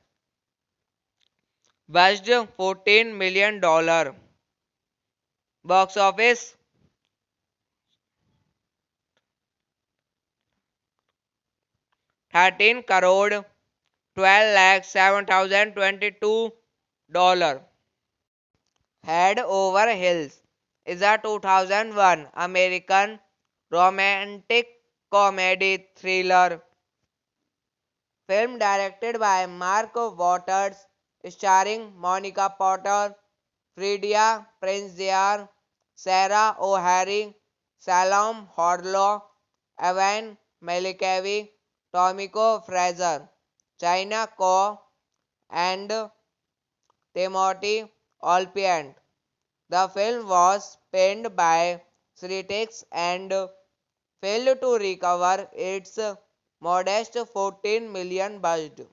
Budget $14 million. Box office 13 crore 12 lakh 7,022 dollar. Head Over Heels is a 2001 American romantic comedy thriller film directed by Mark Waters, starring Monica Potter, Fredia Prinze Jr., Sarah O'Hara, Salom Harlow, Evan Malikavi, Tomiko Fraser, China Ko, and Timothy Olyphant. The film was panned by critics and failed to recover its modest 14 million budget.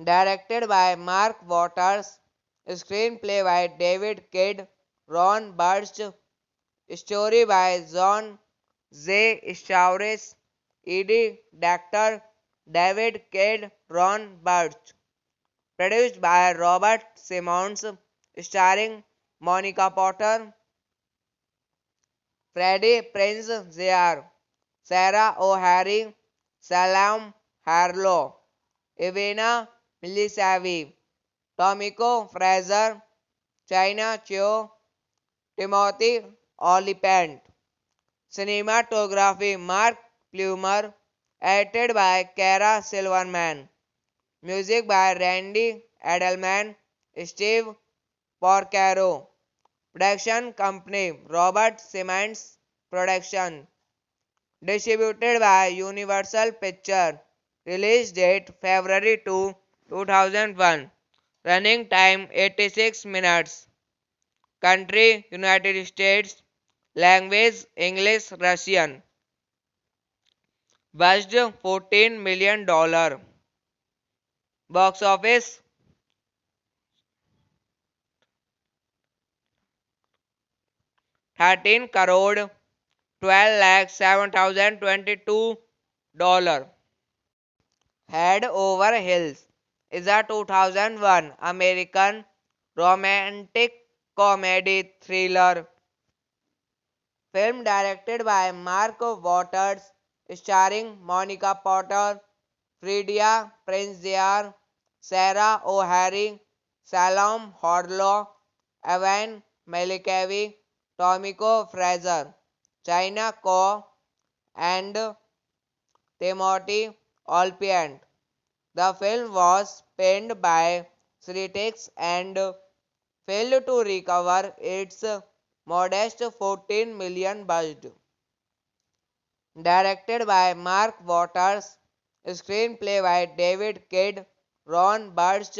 Directed by Mark Waters, screenplay by David Kidd, Ron Burst, story by John J. Stauris, E.D. Director David Kidd, Ron Burst. Produced by Robert Simmons, starring Monica Potter, Freddie Prinze Jr., Sarah O'Hara, Salam Harlow, Ivana Milisavi, Tomiko Fraser, China Cheo, Timothy Olyphant. Cinematography Mark Plumer. Edited by Kara Silverman. Music by Randy Edelman, Steve Porcaro. Production company Robert Simmons Production. Distributed by Universal Pictures. Release date February 2, 2001. Running time 86 minutes. Country United States. Language English Russian. Budget $14 million. Box office 13 crore 12 lakh 7,022 dollar. Head Over Heels is a 2001 American romantic comedy thriller film directed by Mark Waters, starring Monica Potter, Fredia Prinze Jr., Sarah O'Hara, Salom Harlow, Evan Malikavi, Tomiko Fraser, China Ko, and Timothy Olyphant. The film was panned by critics and failed to recover its modest 14 million budget. Directed by Mark Waters, screenplay by David Kidd, Ron Burst,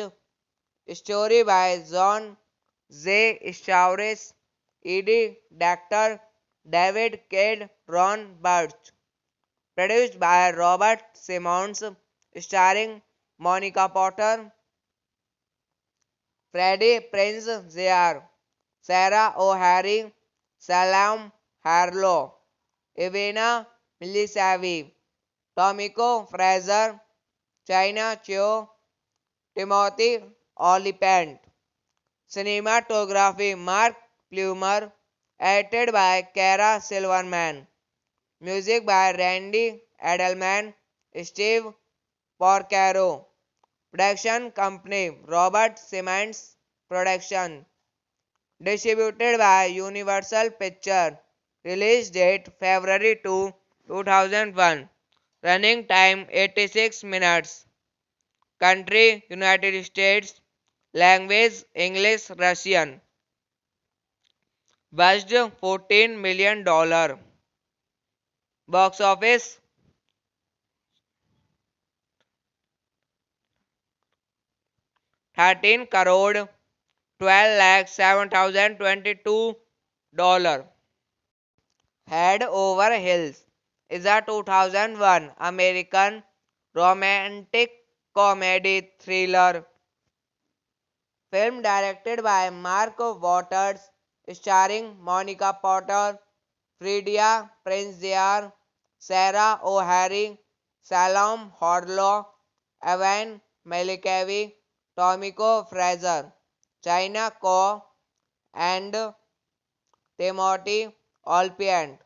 story by John J. Stauris, E.D. Director David Kidd, Ron Burst. Produced by Robert Simmons, starring Monica Potter, Freddie Prinze Jr., Sarah O'Hara, Salam Harlow, Ivana Milisavi, Tomiko Fraser, China Cheo, Timothy Olyphant. Cinematography Mark Plumer. Edited by Kara Silverman. Music by Randy Edelman, Steve Porcaro. Production company Robert Simmons Production. Distributed by Universal Pictures. Release date February 2, 2001. Running time 86 minutes. Country United States. Language English Russian. Budget $14 million. Box office 13 crore 12 lakh 7,022 dollar. Head Over Heels is a 2001 American romantic comedy thriller film directed by Mark Waters, starring Monica Potter, Fredia Prinze Jr., Sarah O'Hara, Salome Harlow, Evan Malikavi, Tomiko Fraser, China Ko, and Timothy Olyphant.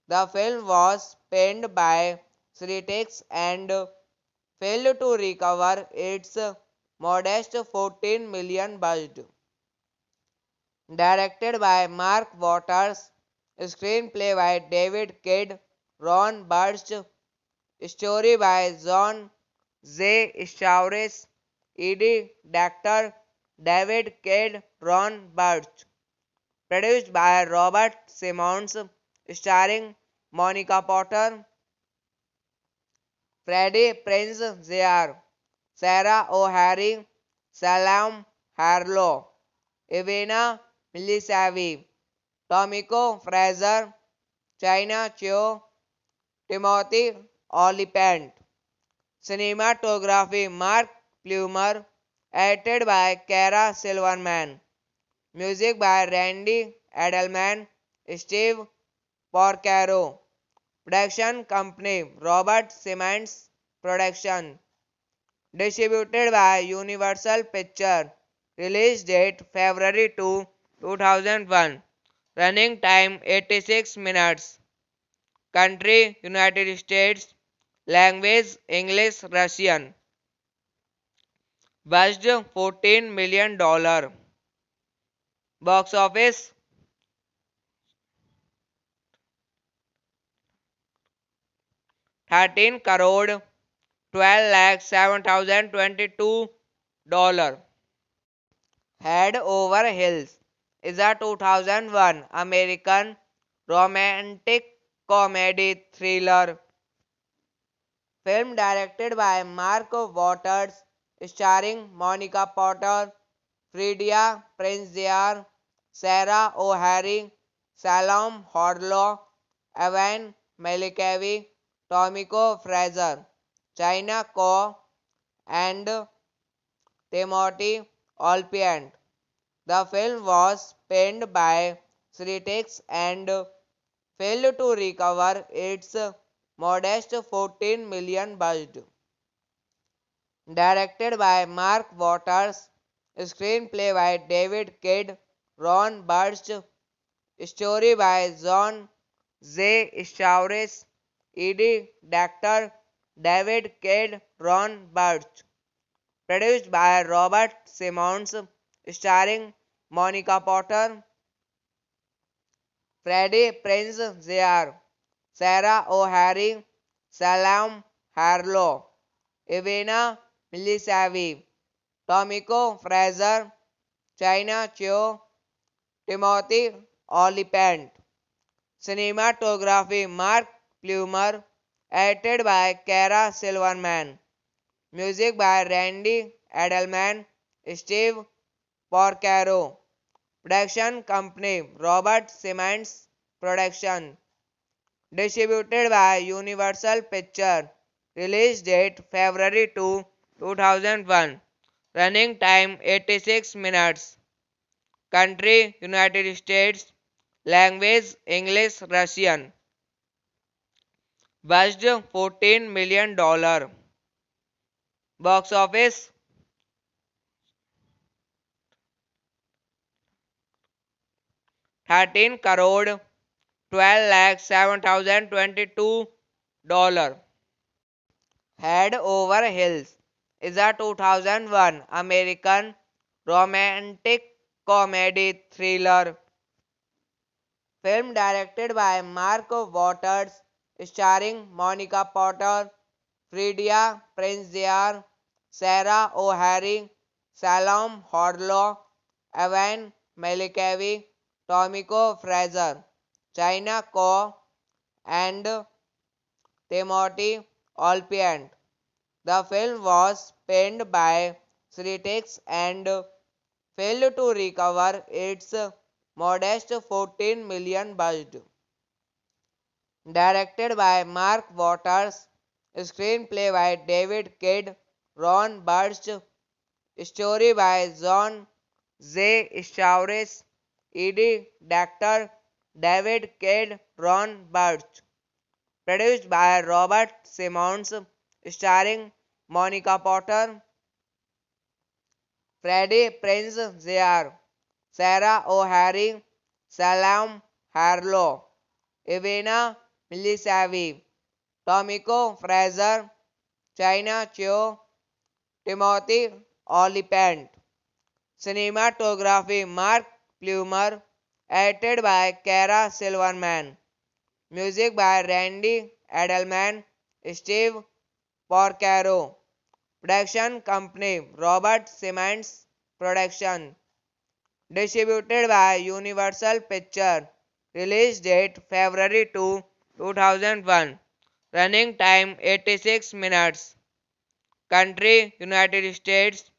The film was panned by critics and failed to recover its modest 14 million budget. Directed by Mark Waters, screenplay by David Kidd, Ron Burst, story by John J. Stowres, Eddie Doctor, David Kidd, Ron Burst. Produced by Robert Simmons, starring Monica Potter, Freddie Prinze Jr., Sarah O'Hara, Salome Harlow, Ivana Milisavi, Tomiko Fraser, China Cho, Timothy Olyphant. Cinematography Mark Plumer, edited by Kara Silverman. Music by Randy Edelman, Steve Porcaro. Production company Robert Simmons Production. Distributed by Universal Pictures. Release date February 2, 2001. Running time 86 minutes. Country United States. Language English Russian. Budget $14 million. Box office 13 crore 12 lakh 7,022 dollar. Head Over Heels is a 2001 American romantic comedy thriller film directed by Mark Waters, starring Monica Potter, Fredia Prinze Jr., Sarah O'Hara, Salome Harlow, Evan Malikavi, Tomiko Fraser, China Ko, and Timothy Olyphant. The film was panned by critics and failed to recover its modest 14 million budget. Directed by Mark Waters, screenplay by David Kidd, Ron Burst, story by John J. Stowres, Eddie Doctor, David Kidd, Ron Burst. Produced by Robert Simmons, starring Monica Potter, Freddie Prinze Jr., Sarah O'Hara, Salome Harlow, Ivana Milisavi, Tomiko Fraser, China Cho, Timothy Olyphant. Cinematography Mark Plumer, edited by Kara Silverman. Music by Randy Edelman, Steve Porcaro. Production company Robert Simmons Production. Distributed by Universal Pictures. Release date February 2, 2001. Running time 86 minutes. Country United States. Language English Russian. Budget $14 million. Box office 13 crore 12 lakh 7,022 dollar. Head Over Heels is a 2001 American romantic comedy thriller film directed by Mark Waters, starring Monica Potter, Fredia Prinze, Sarah O'Hara, Salom Hodlow, Evan Malikavi, Tomiko Fraser, China Ko, and Timothy Olyphant. The film was panned by critics and failed to recover its modest 14 million budget. Directed by Mark Waters, screenplay by David Kidd, Ron Burst, story by John J. Stauris, Eddie Doctor, David Kidd, Ron Burst. Produced by Robert Simmons, starring Monica Potter, Freddie Prinze Jr., Sarah O'Hara, Salam Harlow, Ivana Milisavi, Tomiko Fraser, China Cho, Timothy Olyphant. Cinematography Mark Plumer, edited by Kara Silverman. Music by Randy Edelman, Steve Porcaro. Production company Robert Simmons Production. Distributed by Universal Pictures. Release date February 2, 2001. Running time 86 minutes. Country United States.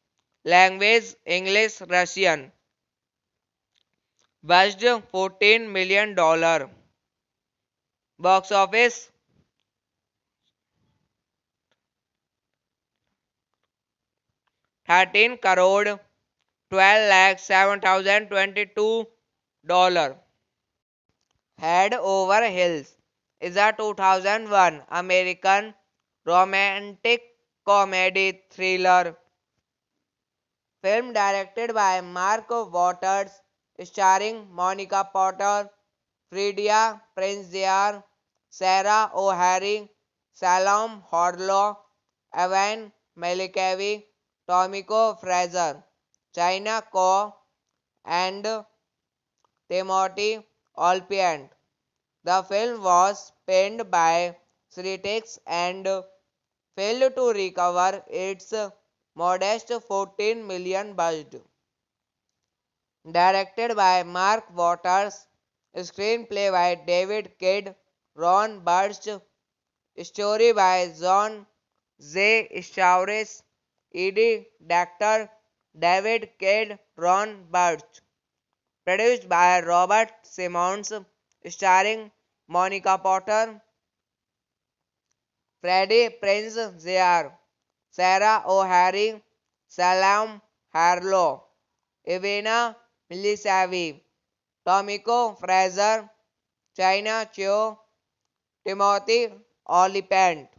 Language English Russian. Budget $14 million. Box office 13 crore 12 lakh 7,022 dollar. Head Over Heels is a 2001 American romantic comedy thriller film directed by Mark Waters, starring Monica Potter, Fredia Prinze, Sarah O'Hara, Salom Hodlow, Evan Malikavi, Tomiko Fraser, China Ko, and Timothy Olyphant. The film was panned by critics and failed to recover its modest 14 million budget. Directed by Mark Waters, screenplay by David Kidd, Ron Burst, story by John J. Stauris, Eddie Doctor, David Kidd, Ron Burst. Produced by Robert Simmons, starring Monica Potter, Freddie Prinze Jr., Sarah O'Hara, Salam Harlow, Ivana Milisavi, Tomiko Fraser, China Cho, Timothy Olyphant.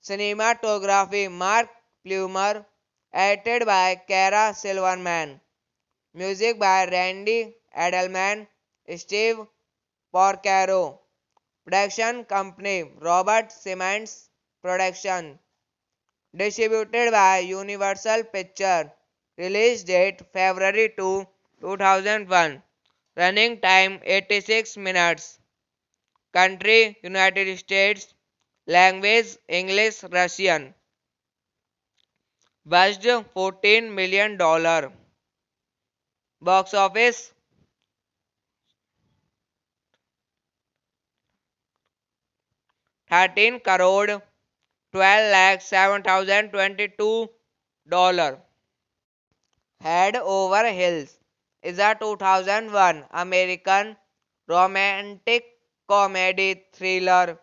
Cinematography Mark Plumer, edited by Kara Silverman. Music by Randy Edelman, Steve Porcaro. Production company Robert Simmons Production. Distributed by Universal Pictures. Release date February 2, 2001. Running time 86 minutes. Country United States. Language English Russian. Budget $14 million. Box office 13 crore 12 lakh 7,022 dollar. Head Over Heels is a 2001 American romantic comedy thriller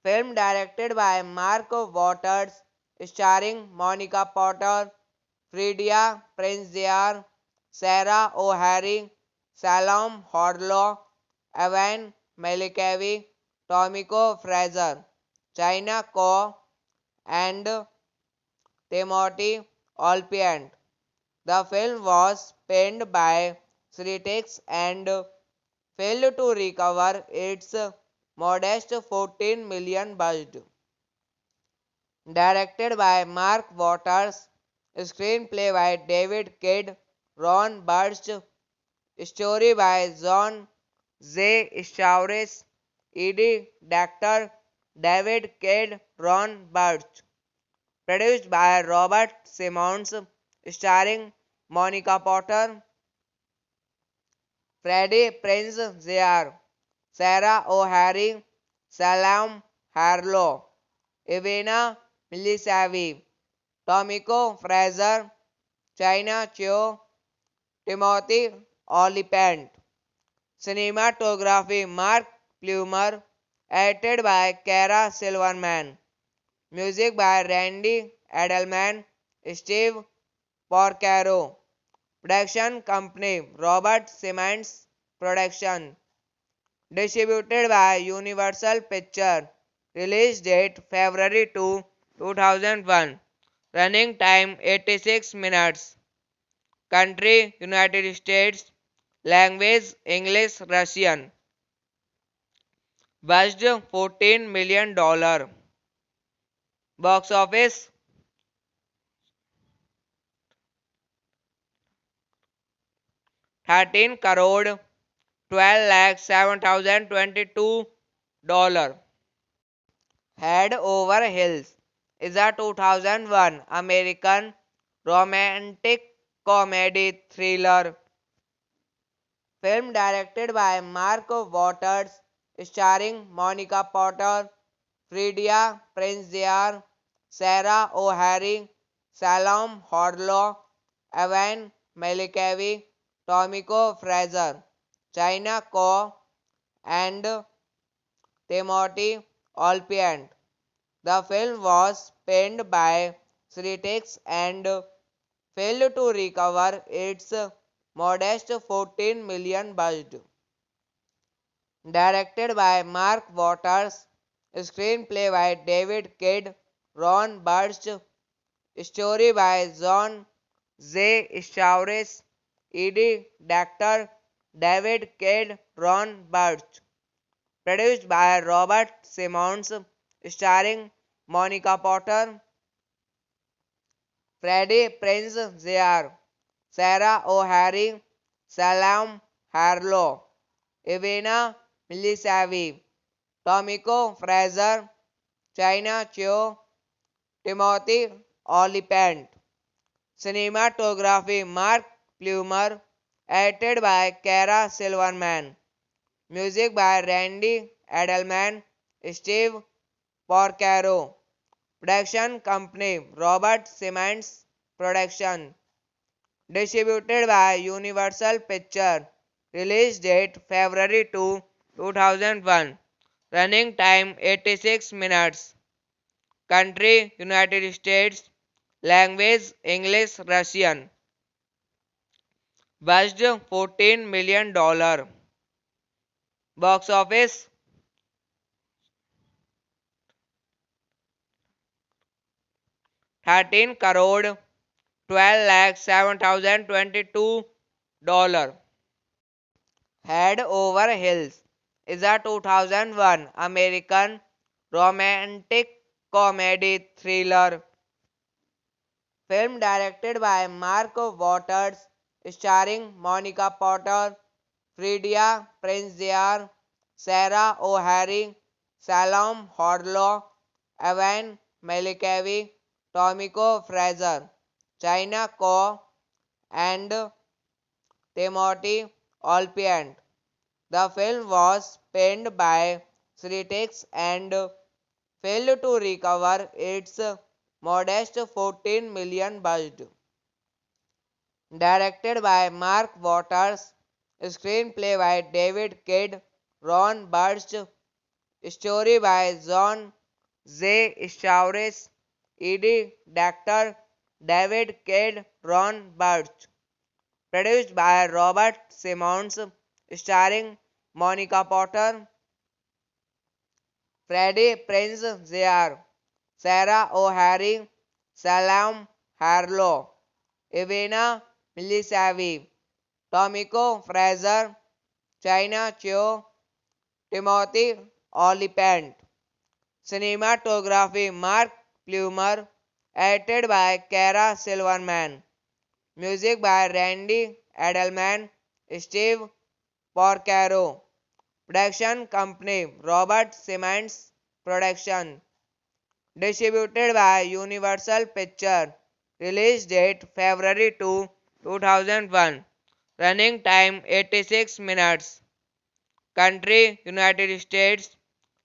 film directed by Mark Waters, starring Monica Potter, Fredia Prinze, Sarah O'Hara, Salom Hodlow, Evan Malikavi, Tomiko Fraser, China Ko, and Timothy Olyphant. The film was panned by critics and failed to recover its modest 14 million budget. Directed by Mark Waters, screenplay by David Kidd, Ron Burst, story by John Z. Stauris, Ed Doctor, David Kidd, Ron Burst. Produced by Robert Simmons, starring Monica Potter, Freddie Prinze Jr., Sarah O'Hara, Salam Harlow, Ivana Milisavi, Tomiko Fraser, China Cheo, Timothy Olyphant. Cinematography Mark Plumer, edited by Kara Silverman. Music by Randy Edelman, Steve Porcaro. Production company Robert Simmons Production. Distributed by Universal Pictures. Release date February 2, 2001. Running time 86 minutes. Country United States. Language English Russian. Budget $14 million. Box office 13 crore 12 lakh 7,022 dollar. Head Over Heels is a 2001 American romantic comedy thriller film directed by Mark Waters, starring Monica Potter, Fredia Prinze Jr., Sarah O'Hara, Salom Harlow, Evan Malikavi, Tomiko Fraser, China Ko, and Timothy Olyphant. The film was panned by critics and failed to recover its modest 14 million budget. Directed by Mark Waters, screenplay by David Kidd, Ron Burst, story by John Z. Stauris, Ed Doctor, David Kidd, Ron Burst. Produced by Robert Simmons, starring Monica Potter, Freddie Prinze Jr., Sarah O'Hara, Salam Harlow, Ivana Milisavi, Tomiko Fraser, China Cheo, Timothy Olyphant. Cinematography Mark Plumer, edited by Kara Silverman. Music by Randy Edelman, Steve Porcaro. Production company Robert Simmons Production. Distributed by Universal Pictures. Release date February 2, 2001. Running time 86 minutes. Country United States. Language English Russian. Budget $14 million. Box office 13 crore 12 lakh 7,022 dollar. Head Over Heels is a 2001 American romantic comedy thriller film directed by Mark Waters, starring Monica Potter, Fredia Prinze Jr., Sarah O'Hara, Salom Harlow, Evan Malikavi, Tomiko Fraser, China Ko, and Timothy Olyphant. The film was panned by critics and failed to recover its modest 14 million budget. Directed by Mark Waters, screenplay by David Kidd, Ron Burst, story by John Z. Stauris, Ed Doctor, David Kidd, Ron Burst. Produced by Robert Simmons, starring Monica Potter, Freddie Prinze Jr., Sarah O'Hara, Salam Harlow, Ivana Milisavi, Tomiko Fraser, China Cheo, Timothy Olyphant. Cinematography Mark Plumer, edited by Kara Silverman, music by Randy Edelman, Steve Porcaro, production company Robert Simmons Production, distributed by Universal Pictures, release date February 2, 2001, running time 86 minutes, country United States,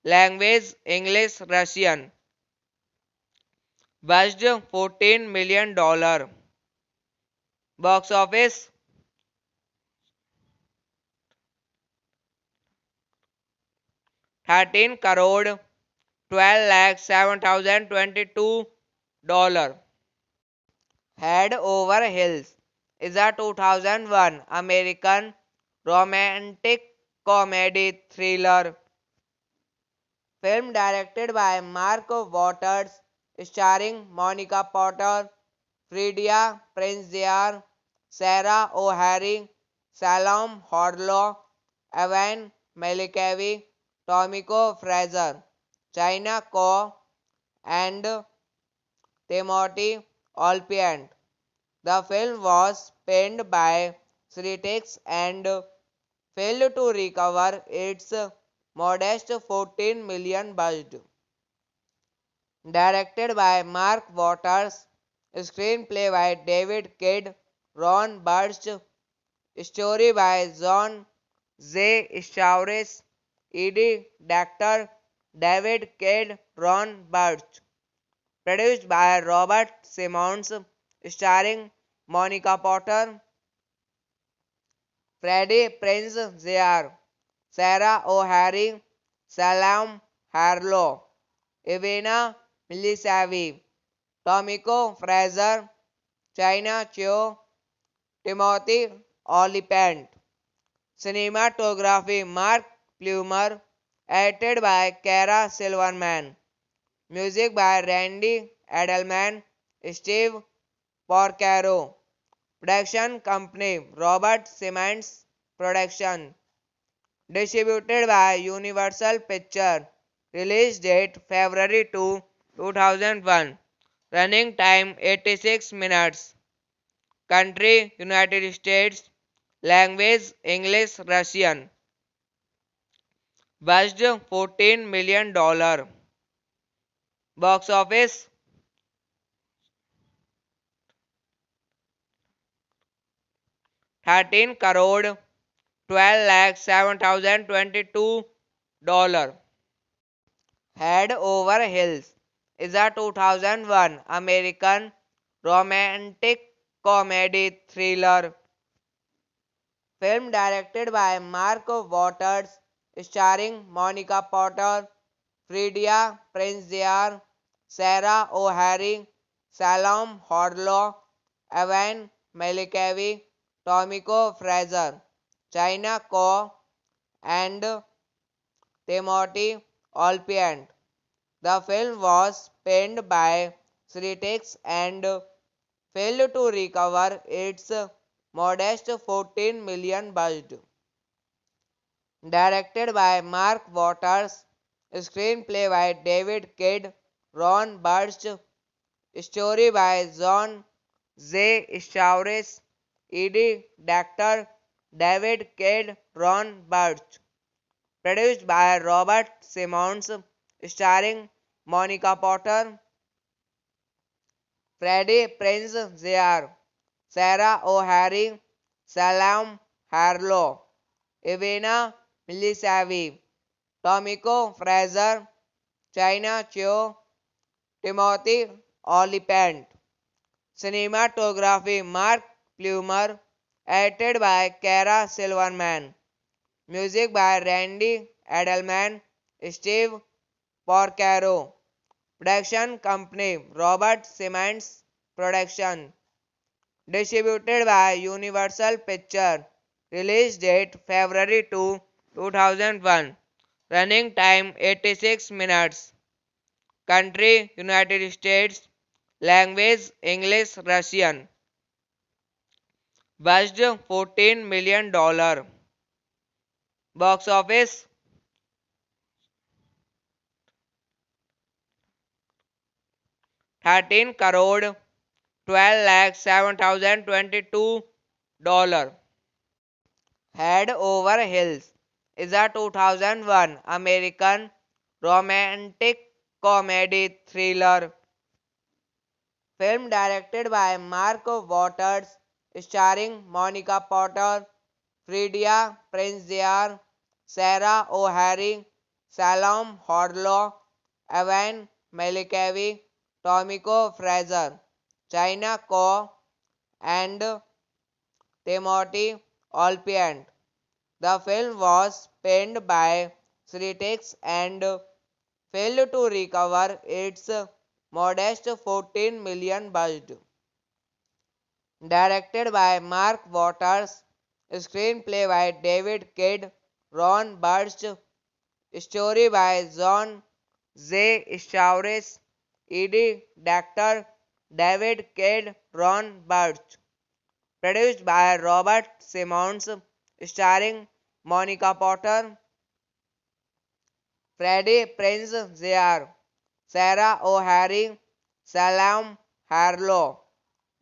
language English Russian, budget $14 million, box office 13 crore 12 lakh 7,022 dollar. Head Over Heels is a 2001 American romantic comedy thriller film directed by Mark Waters, starring Monica Potter, Fredia Prinze Jr., Sarah O'Hara, Salom Hodlow, Evan Malikavi, Tomiko Fraser, China Ko, and Timothy Olyphant. The film was panned by critics and failed to recover its modest 14 million budget. Directed by Mark Waters, screenplay by David Kidd, Ron Burst, story by John J. Stauris, Eddie Doctor, David Kidd, Ron Burst. Produced by Robert Simmons, starring Monica Potter, Freddie Prinze Jr., Sarah O'Hara, Salem Harlow, Ivana Milisavi, Tomiko Fraser, China Cho, Timothy Olyphant. Cinematography Mark Plumer, edited by Kara Silverman. Music by Randy Edelman, Steve Porcaro. Production company Robert Simmons Production. Distributed by Universal Pictures. Release date February 2, 2001. Running time 86 minutes. Country United States. Language English Russian. Budget $14 million. Box office 13 crore 12 lakh 7,022 dollar. Head Over Heels is a 2001 American romantic comedy thriller film directed by Mark Waters, starring Monica Potter, Fredia Prinze Jr., Sarah O'Hara, Salom Hodlow, Evan Malikavi, Tomiko Fraser, China Ko, and Timothy Olyphant. The film was panned by critics and failed to recover its modest 14 million budget. Directed by Mark Waters, screenplay by David Kidd, Ron Burst, story by John J. Stauris, Eddie Doctor, David Kidd, Ron Burst. Produced by Robert Simmons, starring Monica Potter, Freddie Prinze Jr., Sarah O'Hara, Salem Harlow, Ivana Milisavi, Tomiko Fraser, China Cho, Timothy Olyphant. Cinematography Mark Plumer, edited by Kara Silverman. Music by Randy Edelman, Steve Porcaro. Production company Robert Simmons Production. Distributed by Universal Pictures. Release date February 2, 2001. Running time 86 minutes. Country United States. Language English Russian. Budget $14 million. Box office 13 crore 12 lakh 7,022 dollar. Head Over Heels is a 2001 American romantic comedy thriller film directed by Mark Waters, starring Monica Potter, Fredia Prinze Jr., Sarah O'Hara, Salom Hodlow, Evan Malikavi, Tomiko Fraser, China Ko, and Timothy Olyphant. The film was panned by critics and failed to recover its modest 14 million budget. Directed by Mark Waters, screenplay by David Kidd, Ron Burst, story by John J. Stauris, Ed Doctor, David Kidd, Ron Burst. Produced by Robert Simmons, starring Monica Potter, Freddie Prinze Jr., Sarah O'Hara, Salam Harlow,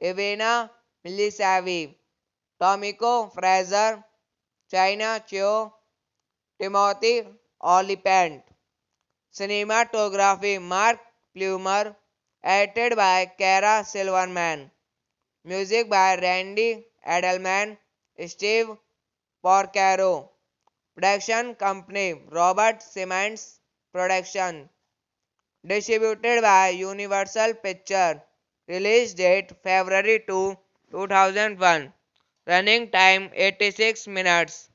Ivana Milisavi, Tomiko Fraser, China Cho, Timothy Olyphant. Cinematography Mark Plumer, edited by Kara Silverman. Music by Randy Edelman, Steve Porcaro. Production company Robert Simmons Production. Distributed by Universal Pictures. Release date February 2, 2001. Running time 86 minutes.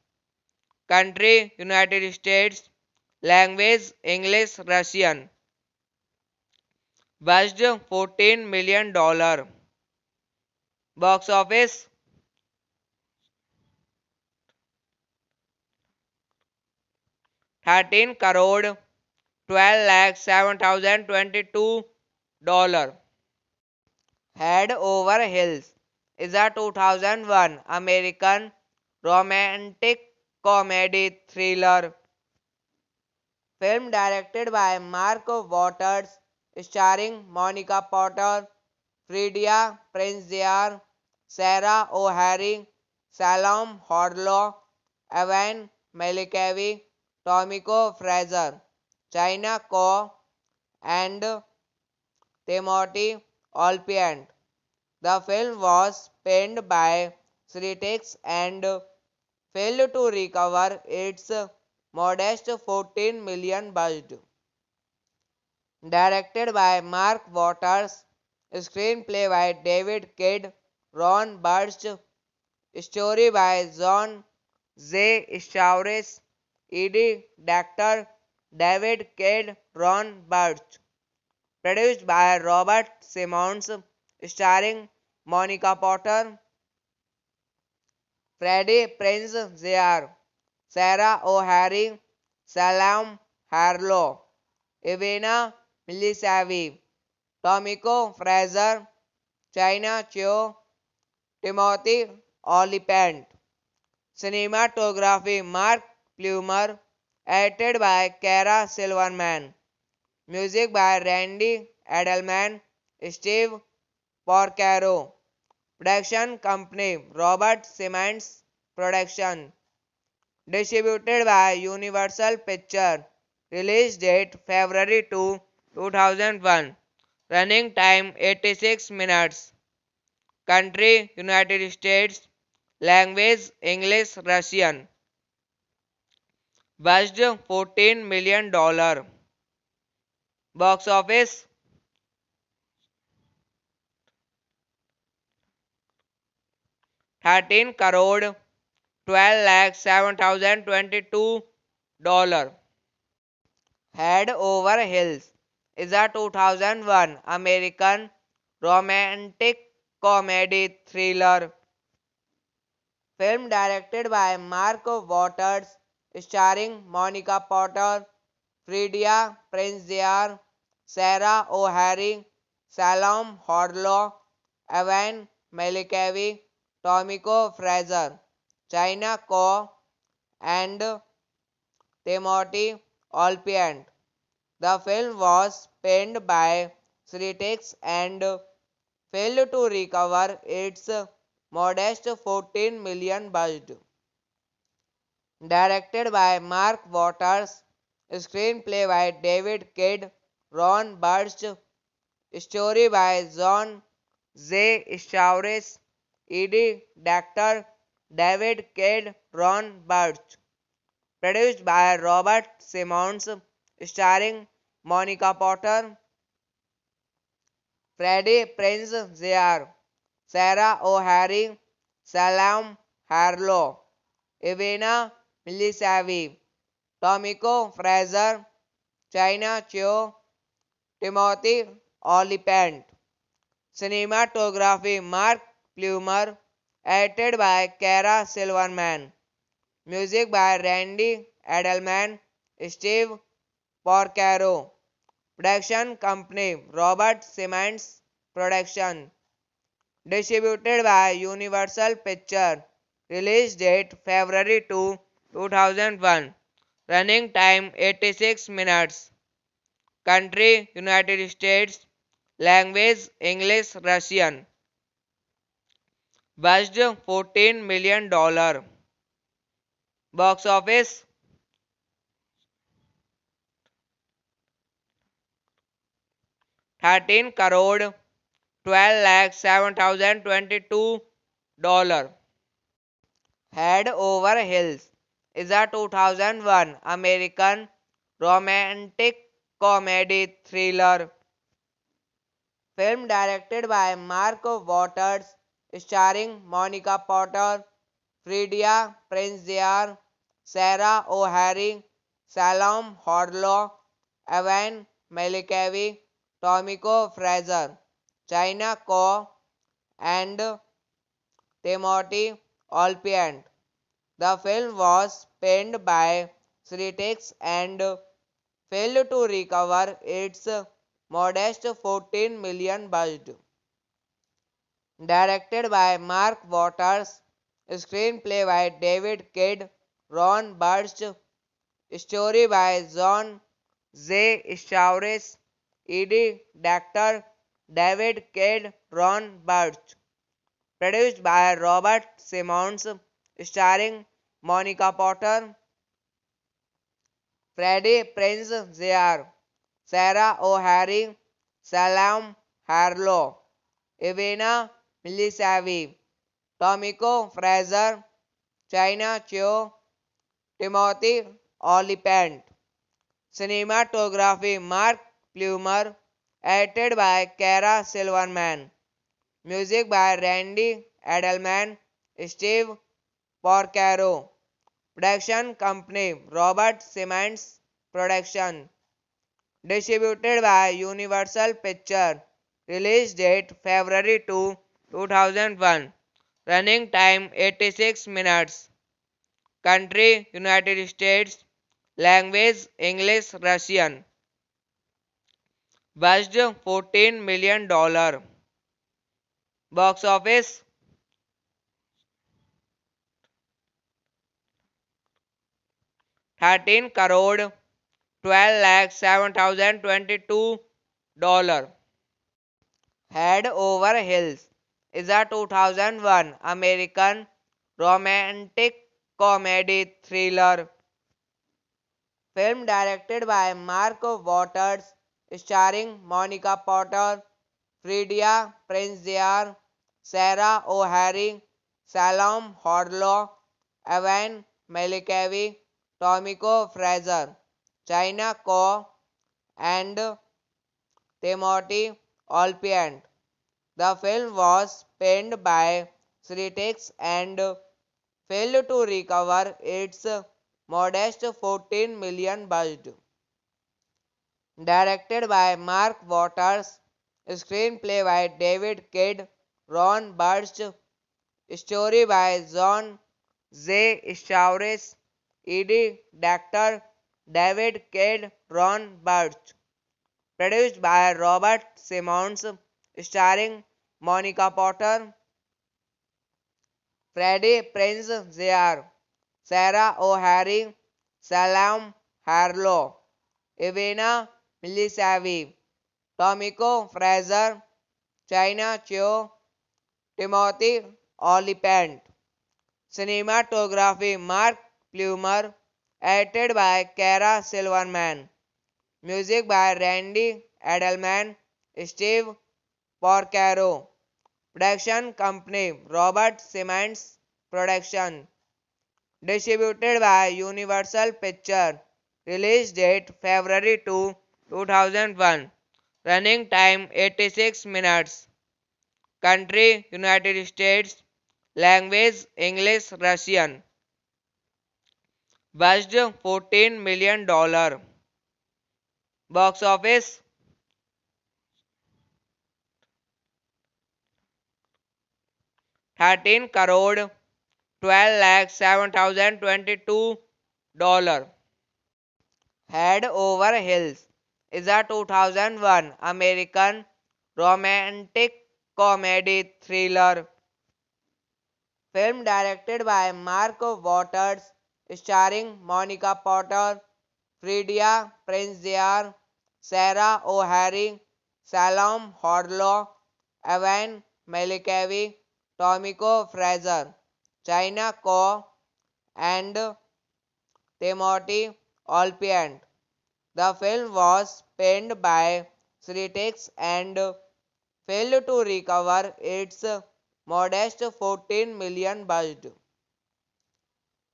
Country United States. Language English Russian. Budget $14 million. Box office 13 crore 12 lakh 7,022 dollar. Head Over Heels is a 2001 American romantic comedy thriller film directed by Mark Waters, starring Monica Potter, Fredia Prinze Jr., Sarah O'Hara, Salom Hodlow, Evan Malikavi, Tomiko Fraser, China Ko, and Timothy Olyphant. The film was panned by critics and failed to recover its modest 14 million budget. Directed by Mark Waters, screenplay by David Kidd, Ron Burst, story by John J. Stauris, Ed Doctor, David Kidd, Ron Burst. Produced by Robert Simmons, starring Monica Potter, Freddie Prinze Jr., Sarah O'Hara, Salam Harlow, Ivana Milisavi, Tomiko Fraser, China Cho, Timothy Olyphant. Cinematography Mark Plumer, edited by Kara Silverman. Music by Randy Edelman, Steve Porcaro. Production company Robert Simmons Production. Distributed by Universal Pictures. Release date February 2, 2001. Running time 86 minutes. Country United States. Language English Russian. Budget $14 million. Box office 13 crore 12 lakh 7,022 dollar. Head Over Heels is a 2001 American romantic comedy thriller film directed by Mark Waters, starring Monica Potter, Fredia Prinze Jr., Sarah O'Hara, Salom Hodlow, Evan Malikavi, Tomiko Fraser, China Ko, and Timothy Olyphant. The film was panned by critics and failed to recover its modest 14 million budget. Directed by Mark Waters, screenplay by David Kidd, Ron Burst, story by John J. Stauris, Edie Doctor, David Kidd, Ron Burst. Produced by Robert Simmons, starring Monica Potter, Freddie Prinze Jr., Sarah O'Hara, Salam Harlow, Ivana Milisavi, Tomiko Fraser, China Cheo, Timothy Olyphant. Cinematography Mark Plumer, edited by Kara Silverman. Music by Randy Edelman, Steve Porcaro. Production company Robert Simmons Production. Distributed by Universal Pictures. Release date February 2, 2001. Running time 86 minutes. Country United States. Language English Russian. Budget $14 million. Box office 13 crore 12 lakh 7,022 dollar. Head Over Heels is a 2001 American romantic comedy thriller film directed by Mark Waters, starring Monica Potter, Fredia Prinze Jr., Sarah O'Hara, Salom Harlow, Evan Malikavi, Tomiko Fraser, China Ko, and Timothy Olyphant. The film was panned by critics and failed to recover its modest 14 million budget. Directed by Mark Waters, screenplay by David Kidd, Ron Burst, story by John J. Stauris, Edie Doctor, David Kidd, Ron Burst. Produced by Robert Simmons, starring Monica Potter, Freddie Prinze Jr., Sarah O'Hara, Salam Harlow, Ivana Milisavi, Tomiko Fraser, China Cheo, Timothy Olyphant. Cinematography Mark Plumer, edited by Kara Silverman. Music by Randy Edelman, Steve Porcaro. Production company Robert Simmons Production. Distributed by Universal Pictures. Release date February 2, 2001. Running time 86 minutes. Country United States. Language English Russian. Budget $14 million. Box office 13 crore 12 lakh 7,022 dollar. Head Over Heels is a 2001 American romantic comedy thriller film directed by Mark Waters, starring Monica Potter, Fredia Prinze Jr., Sarah O'Hara, Salom Harlow, Evan Malikavi, Tomiko Fraser, China Ko, and Timothy Olyphant. The film was panned by critics and failed to recover its modest 14 million budget. Directed by Mark Waters, screenplay by David Kidd, Ron Burst, story by John J. Stauris, Edie Doctor, David Kidd, Ron Burst. Produced by Robert Simmons, starring Monica Potter, Freddie Prinze Jr., Sarah O'Hara, Salam Harlow, Ivana Milisavi, Tomiko Fraser, China Cheo, Timothy Olyphant. Cinematography Mark Plumer, edited by Kara Silverman. Music by Randy Edelman, Steve Porcaro. Production company Robert Simmons Production. Distributed by Universal Pictures. Release date February 2, 2001. Running time 86 minutes. Country United States. Language English Russian. Budget $14 million. Box office 13 crore 12 lakh 7,022 dollar. Head Over Heels is a 2001 American romantic comedy thriller film directed by Mark Waters, starring Monica Potter, Fredia Prinze Jr., Sarah O'Hara, Salom Hodlow, Evan Malikavi, Tomiko Fraser, China Ko, and Timothy Olyphant. The film was panned by critics and failed to recover its modest 14 million budget.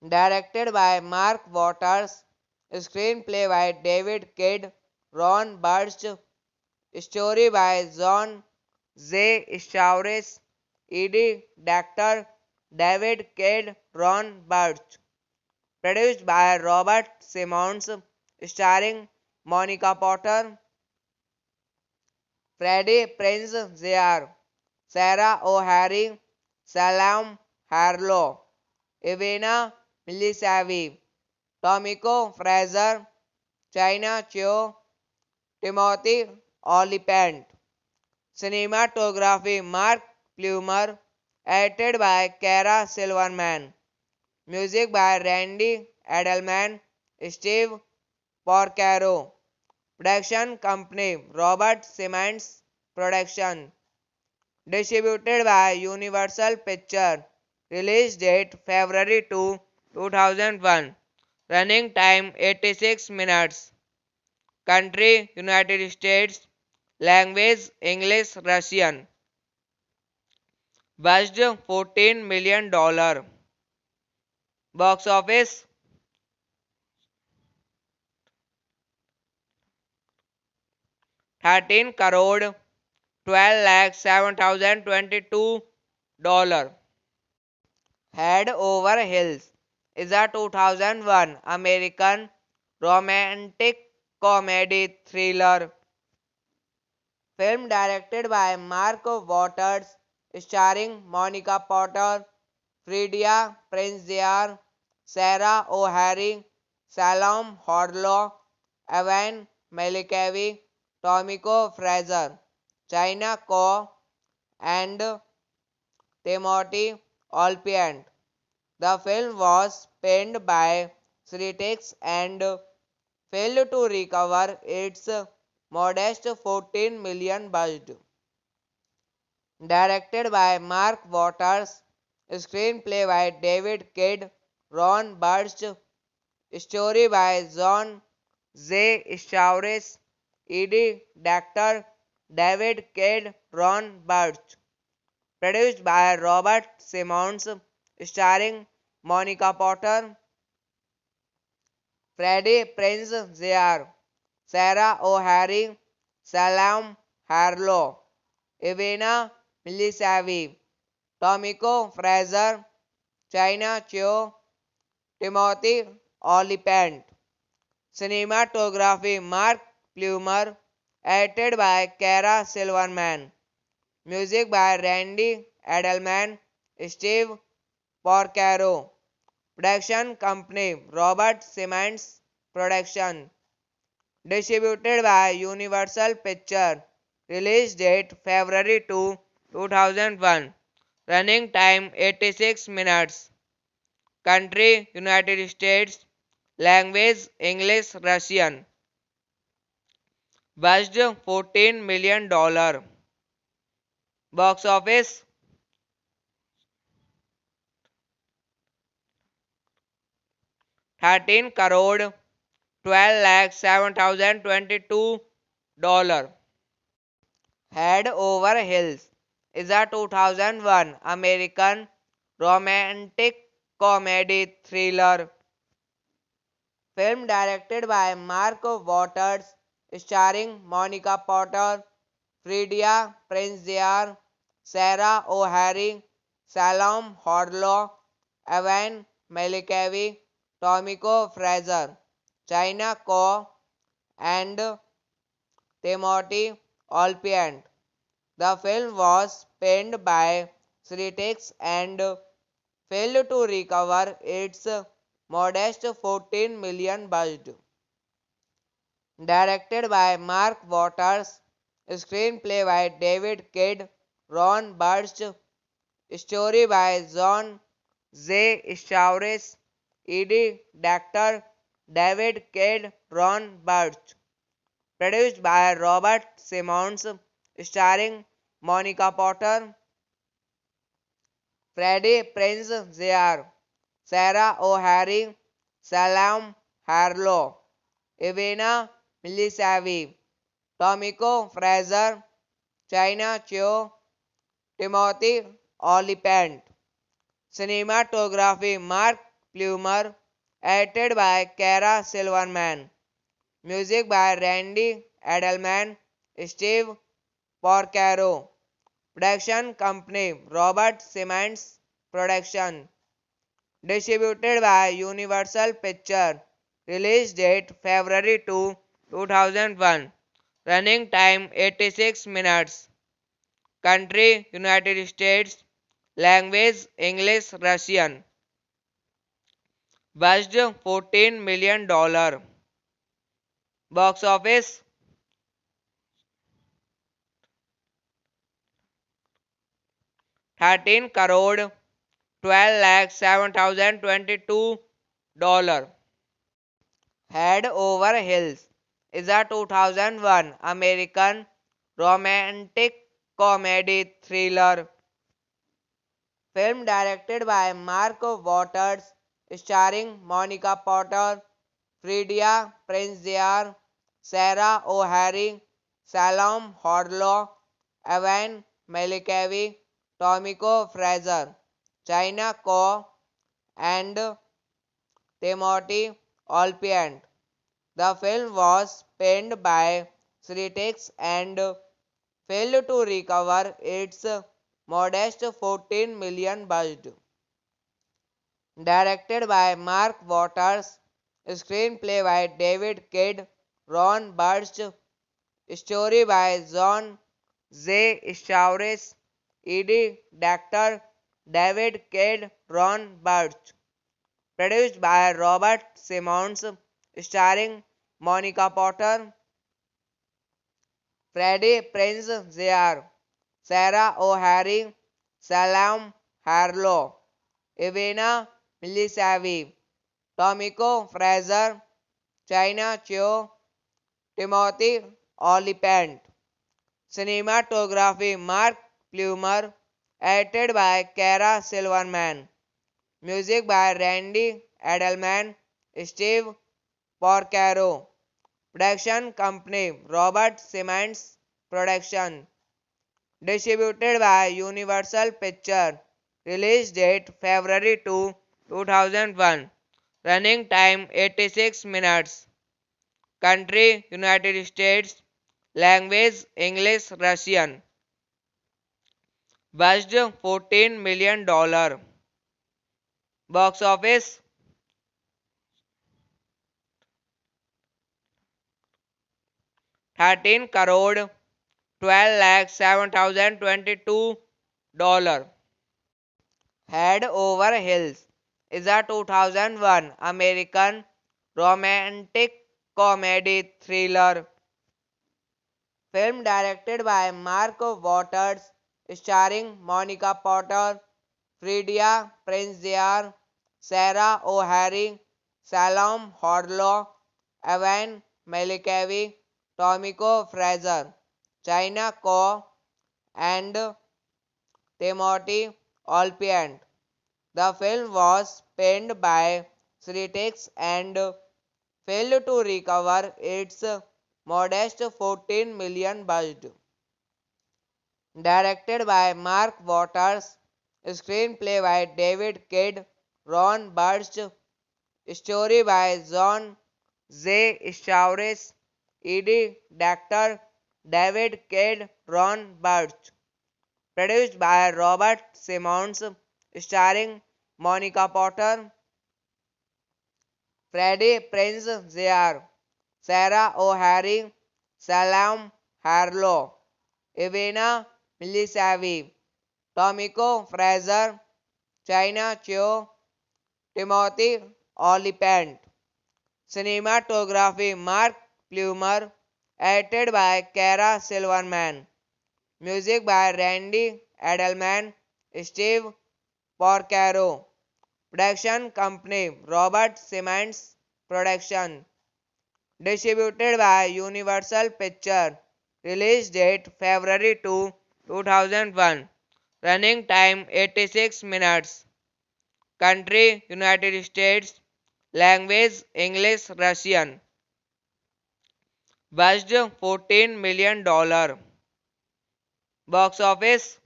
Directed by Mark Waters, screenplay by David Kidd, Ron Burst, story by John J. Stauris, Eddie Doctor, David Kidd, Ron Burst. Produced by Robert Simmons, starring Monica Potter, Freddie Prinze Jr., Sarah O'Hara, Salem Harlow, Ivana Milisavi, Tomiko Fraser, China Cheo, Timothy Olyphant. Cinematography Mark Plumer, edited by Kara Silverman. Music by Randy Edelman, Steve Porcaro. Production company Robert Simmons Production. Distributed by Universal Pictures. Release date February 2, 2001. Running time 86 minutes. Country United States. Language English Russian. Budget $14 million. Box office 13 crore 12 lakh 7,022 dollar. Head Over Heels is a 2001 American romantic comedy thriller film directed by Mark Waters, starring Monica Potter, Fredia Prinze Jr., Sarah O'Hara, Salom Hodlow, Evan Malikavi, Tomiko Fraser, China Ko, and Timothy Olyphant. The film was panned by critics and failed to recover its modest 14 million budget. Directed by Mark Waters, screenplay by David Kidd, Ron Burst, story by John J. Stauris, Eddie Doctor, David Kidd, Ron Burst. Produced by Robert Simmons, starring Monica Potter, Freddie Prinze Jr., Sarah O'Hara, Salem Harlow, Ivana Milisavi, Tomiko Fraser, China Cheo, Timothy Olyphant. Cinematography Mark Plumer, edited by Kara Silverman. Music by Randy Edelman, Steve Porcaro. Production company Robert Simmons Production. Distributed by Universal Pictures. Release date February 2, 2001. Running time 86 minutes. Country United States. Language English Russian. budged $14 million. Box office 13 crore 12 lakh 7,022 dollar. Head Over Heels is a 2001 American romantic comedy thriller film directed by Mark Waters, starring Monica Potter, Fredia Prinze Jr., Sarah O'Hara, Salom Harlow, Evan Malikavi, Tomiko Fraser, China Ko, and Timothy Olyphant. The film was panned by critics and failed to recover its modest 14 million budget. Directed by Mark Waters, screenplay by David Kidd, Ron Burst, story by John J. Stauris, Ed Doctor, David Kidd, Ron Burst. Produced by Robert Simmons, starring Monica Potter, Freddie Prinze Jr., Sarah O'Hara, Salem Harlow, Ivana Milisavi, Tomiko Fraser, China Cho, Timothy Olyphant. Cinematography Mark Plumer, edited by Kara Silverman. Music by Randy Edelman, Steve Porcaro. Production company Robert Simmons Production. Distributed by Universal Pictures. Release date February 2, 2001. Running time 86 minutes. Country United States. Language English Russian. Budget $14 million. Box office 13 crore 12 lakh 7,022 dollar. Head Over Heels is a 2001 American romantic comedy thriller film directed by Mark Waters, starring Monica Potter, Fredia Prinze Jr., Sarah O'Hara, Salom Harlow, Evan Malikavi, Tomiko Fraser, China Ko, and Timothy Olyphant. The film was panned by critics and failed to recover its modest 14 million budget. Directed by Mark Waters, screenplay by David Kidd, Ron Burst, story by John J. Stauris, Ed Doctor, David Kidd, Ron Burst. Produced by Robert Simmons, starring Monica Potter, Freddie Prinze Jr., Sarah O'Hara, Salem Harlow, Ivana Milisavi, Tomiko Fraser, China Cho, Timothy Olyphant. Cinematography Mark Plumer, edited by Kara Silverman. Music by Randy Edelman, Steve Porcaro. Production company Robert Simmons Production. Distributed by Universal Pictures. Release date February 2, 2001. Running time 86 minutes. Country United States. Language English Russian. Budget $14 million. Box office 13 crore 12 lakh 7,022 dollar. Head Over Heels is a 2001 American romantic comedy thriller film directed by Mark Waters, starring Monica Potter, Fredia Prinze Jr., Sarah O'Hara, Salom Harlow, Evan Malikavi, Tomiko Fraser, China Co, and Timothy Olyphant. The film was panned by critics and failed to recover its modest 14 million budget. Directed by Mark Waters, screenplay by David Kidd, Ron Burst, story by John J. Stauris, Eddie Doctor, David Kidd, Ron Burst. Produced by Robert Simmons, starring Monica Potter, Freddie Prinze Jr., Sarah O'Hara, Salam Harlow, Ivana Milisavi, Tomiko Fraser, China Cho, Timothy Olyphant. Cinematography Mark Plumer, edited by Kara Silverman. Music by Randy Edelman, Steve Porcaro. Production company Robert Simmons Production. Distributed by Universal Pictures. Release date February 2, 2001. Running time 86 minutes. Country United States. Language English Russian. Budget $14 million. Box office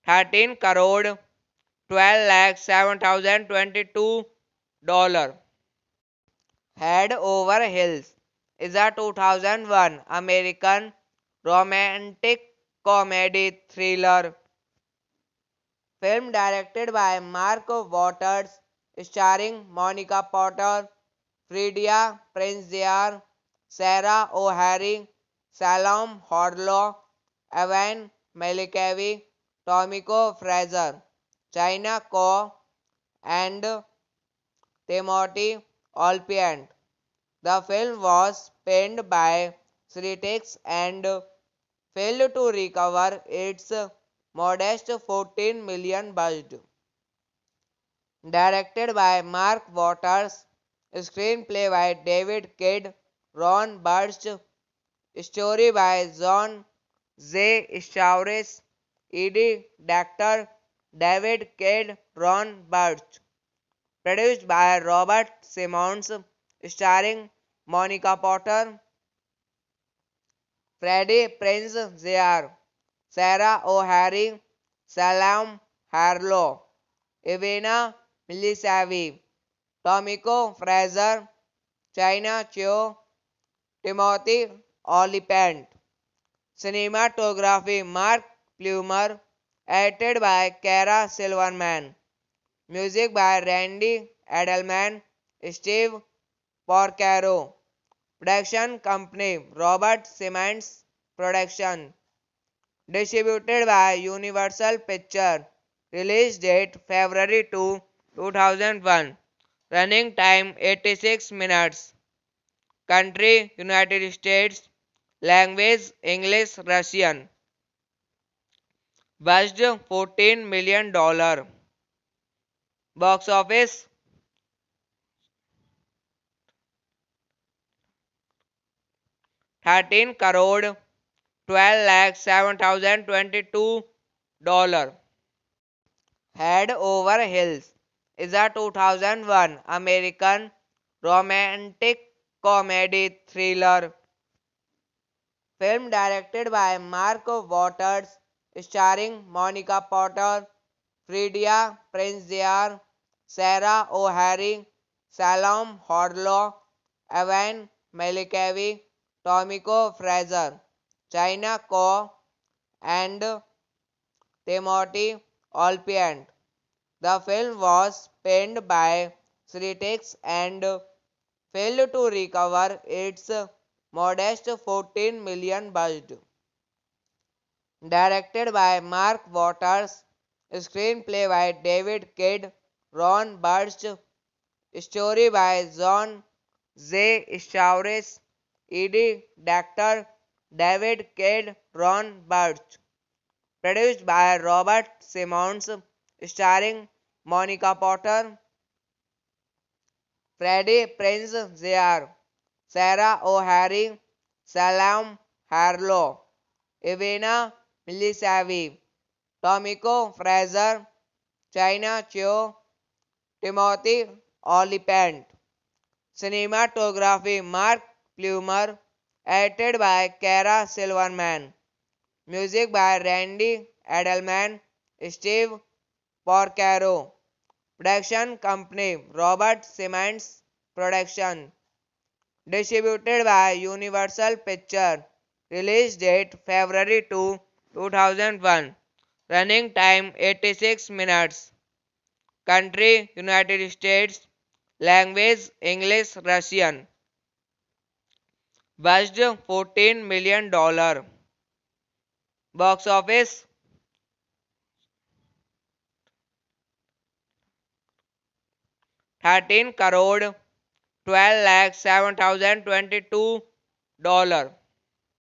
13 crore 12 lakh 7,022 dollar. Head Over Heels is a 2001 American romantic comedy thriller film directed by Mark Waters, starring Monica Potter, Fredia Prinze Jr., Sarah O'Hara, Salom Harlow, Evan Malikavi, Tomiko Fraser, China Co, and Timothy Olyphant. The film was panned by critics and failed to recover its modest 14 million budget. Directed by Mark Waters, screenplay by David Kidd, Ron Burst, story by John J. Stauris, Eddie Doctor, David Kidd, Ron Burst. Produced by Robert Simmons, starring Monica Potter, Freddie Prinze Jr., Sarah O'Hara, Salam Harlow, Ivana Milisavi, Tomiko Fraser, China Cho, Timothy Olyphant. Cinematography Mark Plumer, edited by Kara Silverman. Music by Randy Edelman, Steve Porcaro. Production company Robert Simmons Production. Distributed by Universal Pictures. Release date February 2, 2001. Running time 86 minutes. Country United States. Language English Russian. Budget $14 million. Box office 13 crore 12 lakh 7,022 dollar. Head Over Heels is a 2001 American romantic comedy thriller film directed by Mark Waters, starring Monica Potter, Fredia Prinze Jr., Sarah O'Hara, Salom Harlow, Evan Malikavi, Tomiko Fraser, China Co, and Timothy Olyphant. The film was panned by critics and failed to recover its modest 14 million budget. Directed by Mark Waters, screenplay by David Kidd, Ron Burst, story by John J. Stauris, Eddie Doctor, David Kidd, Ron Burst. Produced by Robert Simmons, starring Monica Potter, Freddie Prinze Jr., Sarah O'Hara, Salam Harlow, Ivana Milisavi, Tomiko Fraser, China Cheo, Timothy Olyphant. Cinematography Mark Plumer, edited by Kara Silverman. Music by Randy Edelman, Steve Porcaro. Production company Robert Simmons Production. Distributed by Universal Pictures. Release date February 2, 2001. Running time 86 minutes. Country United States. Language English Russian. Budget $14 million. Box office 13 crore 12 lakh 7,022 dollar.